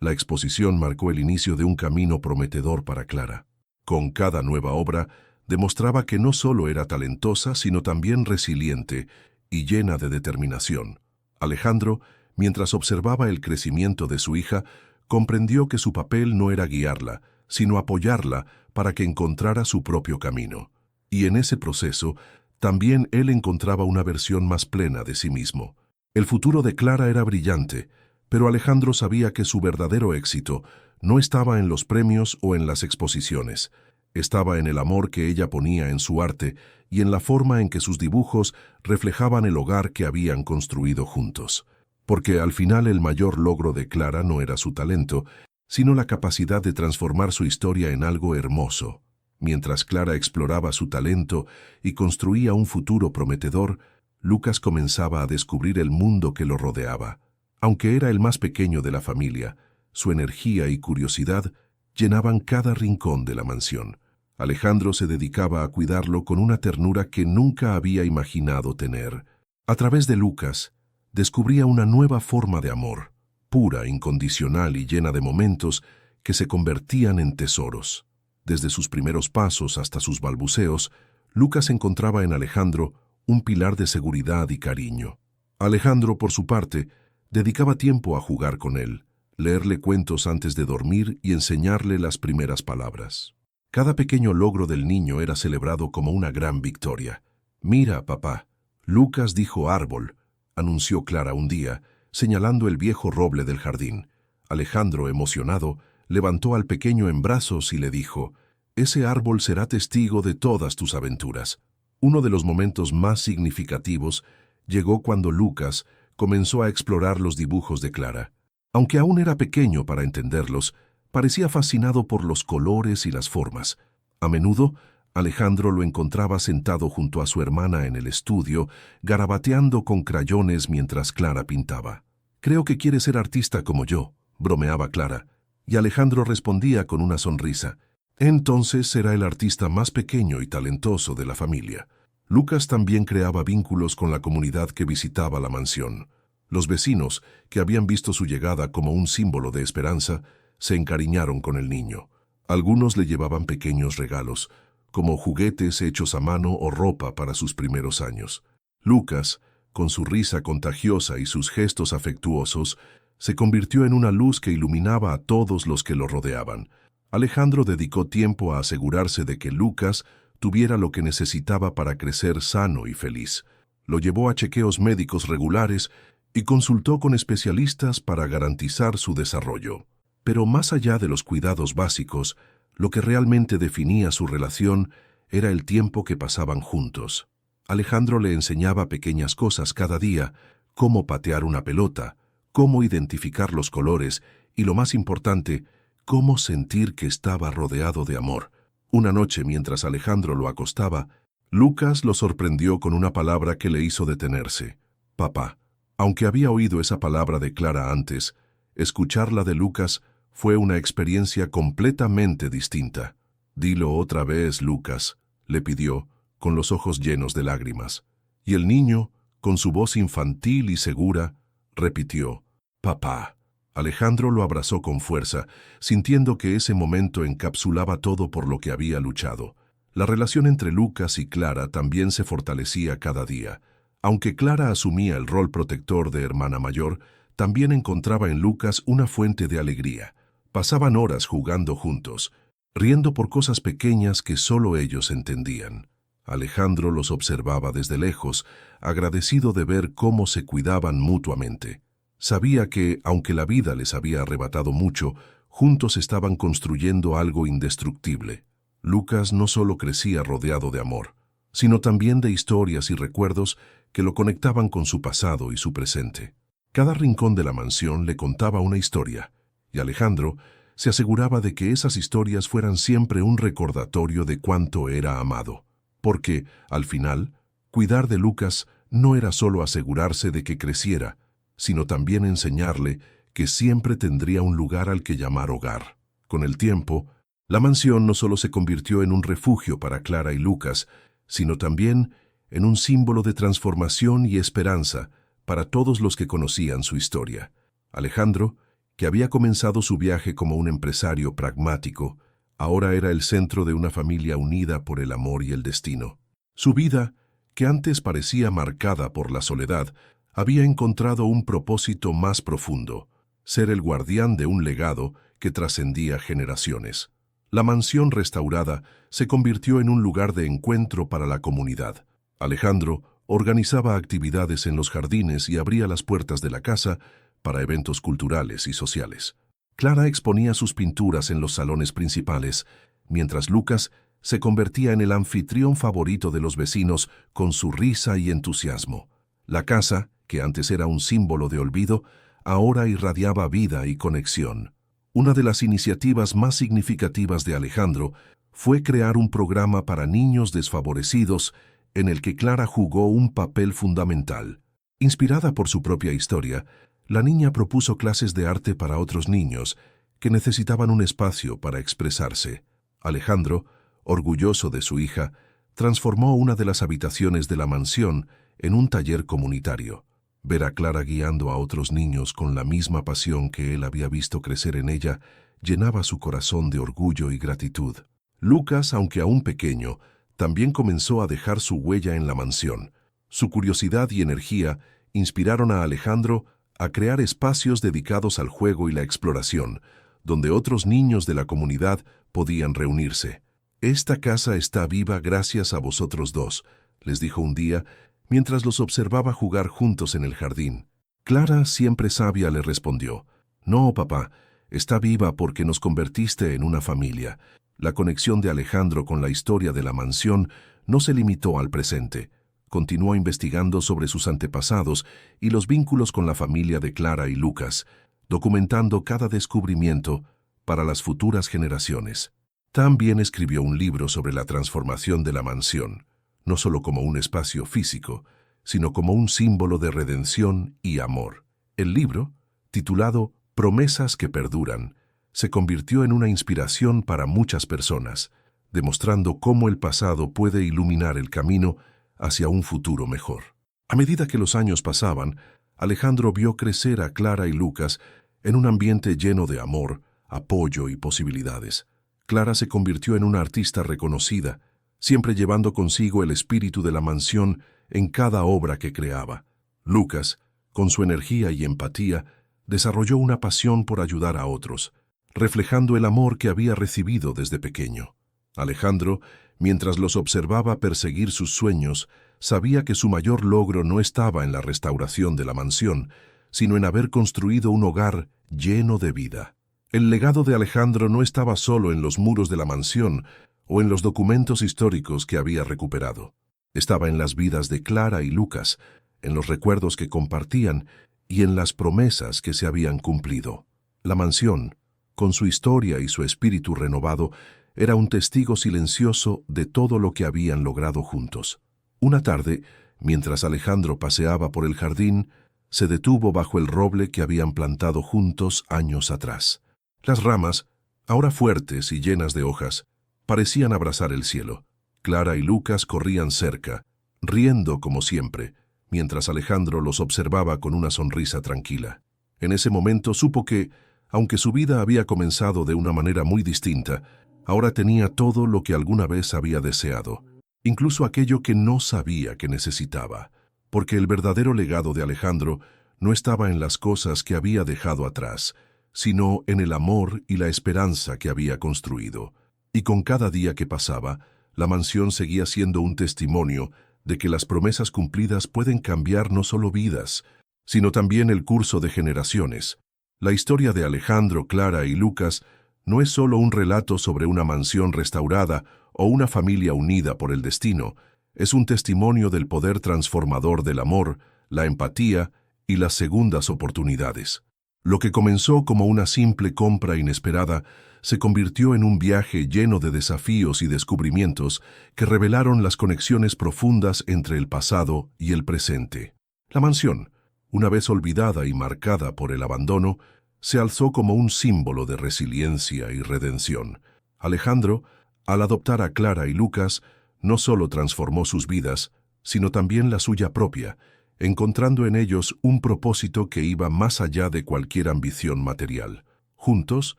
La exposición marcó el inicio de un camino prometedor para Clara. Con cada nueva obra, Demostraba que no solo era talentosa, sino también resiliente y llena de determinación. Alejandro, mientras observaba el crecimiento de su hija, comprendió que su papel no era guiarla, sino apoyarla para que encontrara su propio camino. Y en ese proceso, también él encontraba una versión más plena de sí mismo. El futuro de Clara era brillante, pero Alejandro sabía que su verdadero éxito no estaba en los premios o en las exposiciones. Estaba en el amor que ella ponía en su arte y en la forma en que sus dibujos reflejaban el hogar que habían construido juntos. Porque al final el mayor logro de Clara no era su talento, sino la capacidad de transformar su historia en algo hermoso. Mientras Clara exploraba su talento y construía un futuro prometedor, Lucas comenzaba a descubrir el mundo que lo rodeaba. Aunque era el más pequeño de la familia, su energía y curiosidad llenaban cada rincón de la mansión. Alejandro se dedicaba a cuidarlo con una ternura que nunca había imaginado tener. A través de Lucas, descubría una nueva forma de amor, pura, incondicional y llena de momentos que se convertían en tesoros. Desde sus primeros pasos hasta sus balbuceos, Lucas encontraba en Alejandro un pilar de seguridad y cariño. Alejandro, por su parte, dedicaba tiempo a jugar con él, leerle cuentos antes de dormir y enseñarle las primeras palabras. Cada pequeño logro del niño era celebrado como una gran victoria. «Mira, papá, Lucas dijo árbol», anunció Clara un día, señalando el viejo roble del jardín. Alejandro, emocionado, levantó al pequeño en brazos y le dijo: «Ese árbol será testigo de todas tus aventuras». Uno de los momentos más significativos llegó cuando Lucas comenzó a explorar los dibujos de Clara. Aunque aún era pequeño para entenderlos, parecía fascinado por los colores y las formas. A menudo, Alejandro lo encontraba sentado junto a su hermana en el estudio, garabateando con crayones mientras Clara pintaba. «Creo que quiere ser artista como yo», bromeaba Clara, y Alejandro respondía con una sonrisa. Entonces será el artista más pequeño y talentoso de la familia. Lucas también creaba vínculos con la comunidad que visitaba la mansión. Los vecinos, que habían visto su llegada como un símbolo de esperanza, se encariñaron con el niño. Algunos le llevaban pequeños regalos, como juguetes hechos a mano o ropa para sus primeros años. Lucas, con su risa contagiosa y sus gestos afectuosos, se convirtió en una luz que iluminaba a todos los que lo rodeaban. Alejandro dedicó tiempo a asegurarse de que Lucas tuviera lo que necesitaba para crecer sano y feliz. Lo llevó a chequeos médicos regulares y consultó con especialistas para garantizar su desarrollo. Pero más allá de los cuidados básicos, lo que realmente definía su relación era el tiempo que pasaban juntos. Alejandro le enseñaba pequeñas cosas cada día: cómo patear una pelota, cómo identificar los colores y, lo más importante, cómo sentir que estaba rodeado de amor. Una noche, mientras Alejandro lo acostaba, Lucas lo sorprendió con una palabra que le hizo detenerse: «papá». Aunque había oído esa palabra de Clara antes, escucharla de Lucas fue una experiencia completamente distinta. «Dilo otra vez, Lucas», le pidió, con los ojos llenos de lágrimas. Y el niño, con su voz infantil y segura, repitió: «papá». Alejandro lo abrazó con fuerza, sintiendo que ese momento encapsulaba todo por lo que había luchado. La relación entre Lucas y Clara también se fortalecía cada día. Aunque Clara asumía el rol protector de hermana mayor, también encontraba en Lucas una fuente de alegría. Pasaban horas jugando juntos, riendo por cosas pequeñas que solo ellos entendían. Alejandro los observaba desde lejos, agradecido de ver cómo se cuidaban mutuamente. Sabía que, aunque la vida les había arrebatado mucho, juntos estaban construyendo algo indestructible. Lucas no solo crecía rodeado de amor, sino también de historias y recuerdos que lo conectaban con su pasado y su presente. Cada rincón de la mansión le contaba una historia, y Alejandro se aseguraba de que esas historias fueran siempre un recordatorio de cuánto era amado. Porque, al final, cuidar de Lucas no era solo asegurarse de que creciera, sino también enseñarle que siempre tendría un lugar al que llamar hogar. Con el tiempo, la mansión no solo se convirtió en un refugio para Clara y Lucas, sino también en un símbolo de transformación y esperanza para todos los que conocían su historia. Alejandro, que había comenzado su viaje como un empresario pragmático, Ahora era el centro de una familia unida por el amor y el destino. Su vida, que antes parecía marcada por la soledad, había encontrado un propósito más profundo: ser el guardián de un legado que trascendía generaciones. La mansión restaurada se convirtió en un lugar de encuentro para la comunidad. Alejandro organizaba actividades en los jardines y abría las puertas de la casa para eventos culturales y sociales. Clara exponía sus pinturas en los salones principales, mientras Lucas se convertía en el anfitrión favorito de los vecinos con su risa y entusiasmo. La casa, que antes era un símbolo de olvido, ahora irradiaba vida y conexión. Una de las iniciativas más significativas de Alejandro fue crear un programa para niños desfavorecidos en el que Clara jugó un papel fundamental. Inspirada por su propia historia, la niña propuso clases de arte para otros niños que necesitaban un espacio para expresarse. Alejandro, orgulloso de su hija, transformó una de las habitaciones de la mansión en un taller comunitario. Ver a Clara guiando a otros niños con la misma pasión que él había visto crecer en ella llenaba su corazón de orgullo y gratitud. Lucas, aunque aún pequeño, también comenzó a dejar su huella en la mansión. Su curiosidad y energía inspiraron a Alejandro a crear espacios dedicados al juego y la exploración, donde otros niños de la comunidad podían reunirse. «Esta casa está viva gracias a vosotros dos», les dijo un día, mientras los observaba jugar juntos en el jardín. Clara, siempre sabia, le respondió: «No, papá, está viva porque nos convertiste en una familia». La conexión de Alejandro con la historia de la mansión no se limitó al presente. Continuó investigando sobre sus antepasados y los vínculos con la familia de Clara y Lucas, documentando cada descubrimiento para las futuras generaciones. También escribió un libro sobre la transformación de la mansión, no solo como un espacio físico, sino como un símbolo de redención y amor. El libro, titulado Promesas que perduran, se convirtió en una inspiración para muchas personas, demostrando cómo el pasado puede iluminar el camino hacia un futuro mejor. A medida que los años pasaban, Alejandro vio crecer a Clara y Lucas en un ambiente lleno de amor, apoyo y posibilidades. Clara se convirtió en una artista reconocida, siempre llevando consigo el espíritu de la mansión en cada obra que creaba. Lucas, con su energía y empatía, desarrolló una pasión por ayudar a otros, reflejando el amor que había recibido desde pequeño. Alejandro, mientras los observaba perseguir sus sueños, sabía que su mayor logro no estaba en la restauración de la mansión, sino en haber construido un hogar lleno de vida. El legado de Alejandro no estaba solo en los muros de la mansión o en los documentos históricos que había recuperado. Estaba en las vidas de Clara y Lucas, en los recuerdos que compartían y en las promesas que se habían cumplido. La mansión, con su historia y su espíritu renovado, era un testigo silencioso de todo lo que habían logrado juntos. Una tarde, mientras Alejandro paseaba por el jardín, se detuvo bajo el roble que habían plantado juntos años atrás. Las ramas, ahora fuertes y llenas de hojas, parecían abrazar el cielo. Clara y Lucas corrían cerca, riendo como siempre, mientras Alejandro los observaba con una sonrisa tranquila. En ese momento supo que, aunque su vida había comenzado de una manera muy distinta, ahora tenía todo lo que alguna vez había deseado, incluso aquello que no sabía que necesitaba, porque el verdadero legado de Alejandro no estaba en las cosas que había dejado atrás, sino en el amor y la esperanza que había construido. Y con cada día que pasaba, la mansión seguía siendo un testimonio de que las promesas cumplidas pueden cambiar no solo vidas, sino también el curso de generaciones. La historia de Alejandro, Clara y Lucas no es solo un relato sobre una mansión restaurada o una familia unida por el destino, es un testimonio del poder transformador del amor, la empatía y las segundas oportunidades. Lo que comenzó como una simple compra inesperada se convirtió en un viaje lleno de desafíos y descubrimientos que revelaron las conexiones profundas entre el pasado y el presente. La mansión, una vez olvidada y marcada por el abandono, se alzó como un símbolo de resiliencia y redención. Alejandro, al adoptar a Clara y Lucas, no solo transformó sus vidas, sino también la suya propia, encontrando en ellos un propósito que iba más allá de cualquier ambición material. Juntos,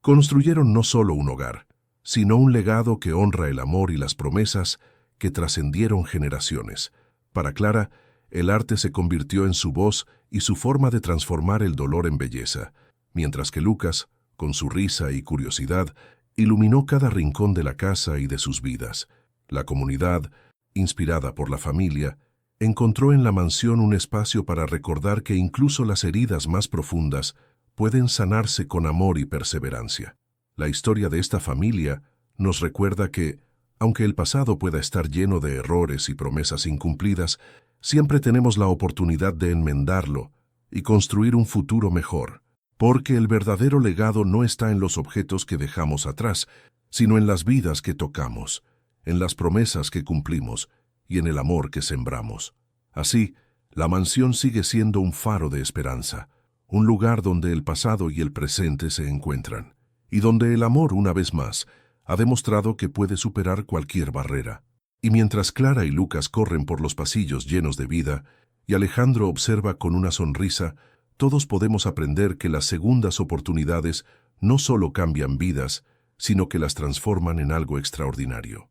construyeron no solo un hogar, sino un legado que honra el amor y las promesas que trascendieron generaciones. Para Clara, el arte se convirtió en su voz y su forma de transformar el dolor en belleza, mientras que Lucas, con su risa y curiosidad, iluminó cada rincón de la casa y de sus vidas. La comunidad, inspirada por la familia, encontró en la mansión un espacio para recordar que incluso las heridas más profundas pueden sanarse con amor y perseverancia. La historia de esta familia nos recuerda que, aunque el pasado pueda estar lleno de errores y promesas incumplidas, siempre tenemos la oportunidad de enmendarlo y construir un futuro mejor, porque el verdadero legado no está en los objetos que dejamos atrás, sino en las vidas que tocamos, en las promesas que cumplimos y en el amor que sembramos. Así, la mansión sigue siendo un faro de esperanza, un lugar donde el pasado y el presente se encuentran, y donde el amor, una vez más, ha demostrado que puede superar cualquier barrera. Y mientras Clara y Lucas corren por los pasillos llenos de vida, y Alejandro observa con una sonrisa, todos podemos aprender que las segundas oportunidades no solo cambian vidas, sino que las transforman en algo extraordinario.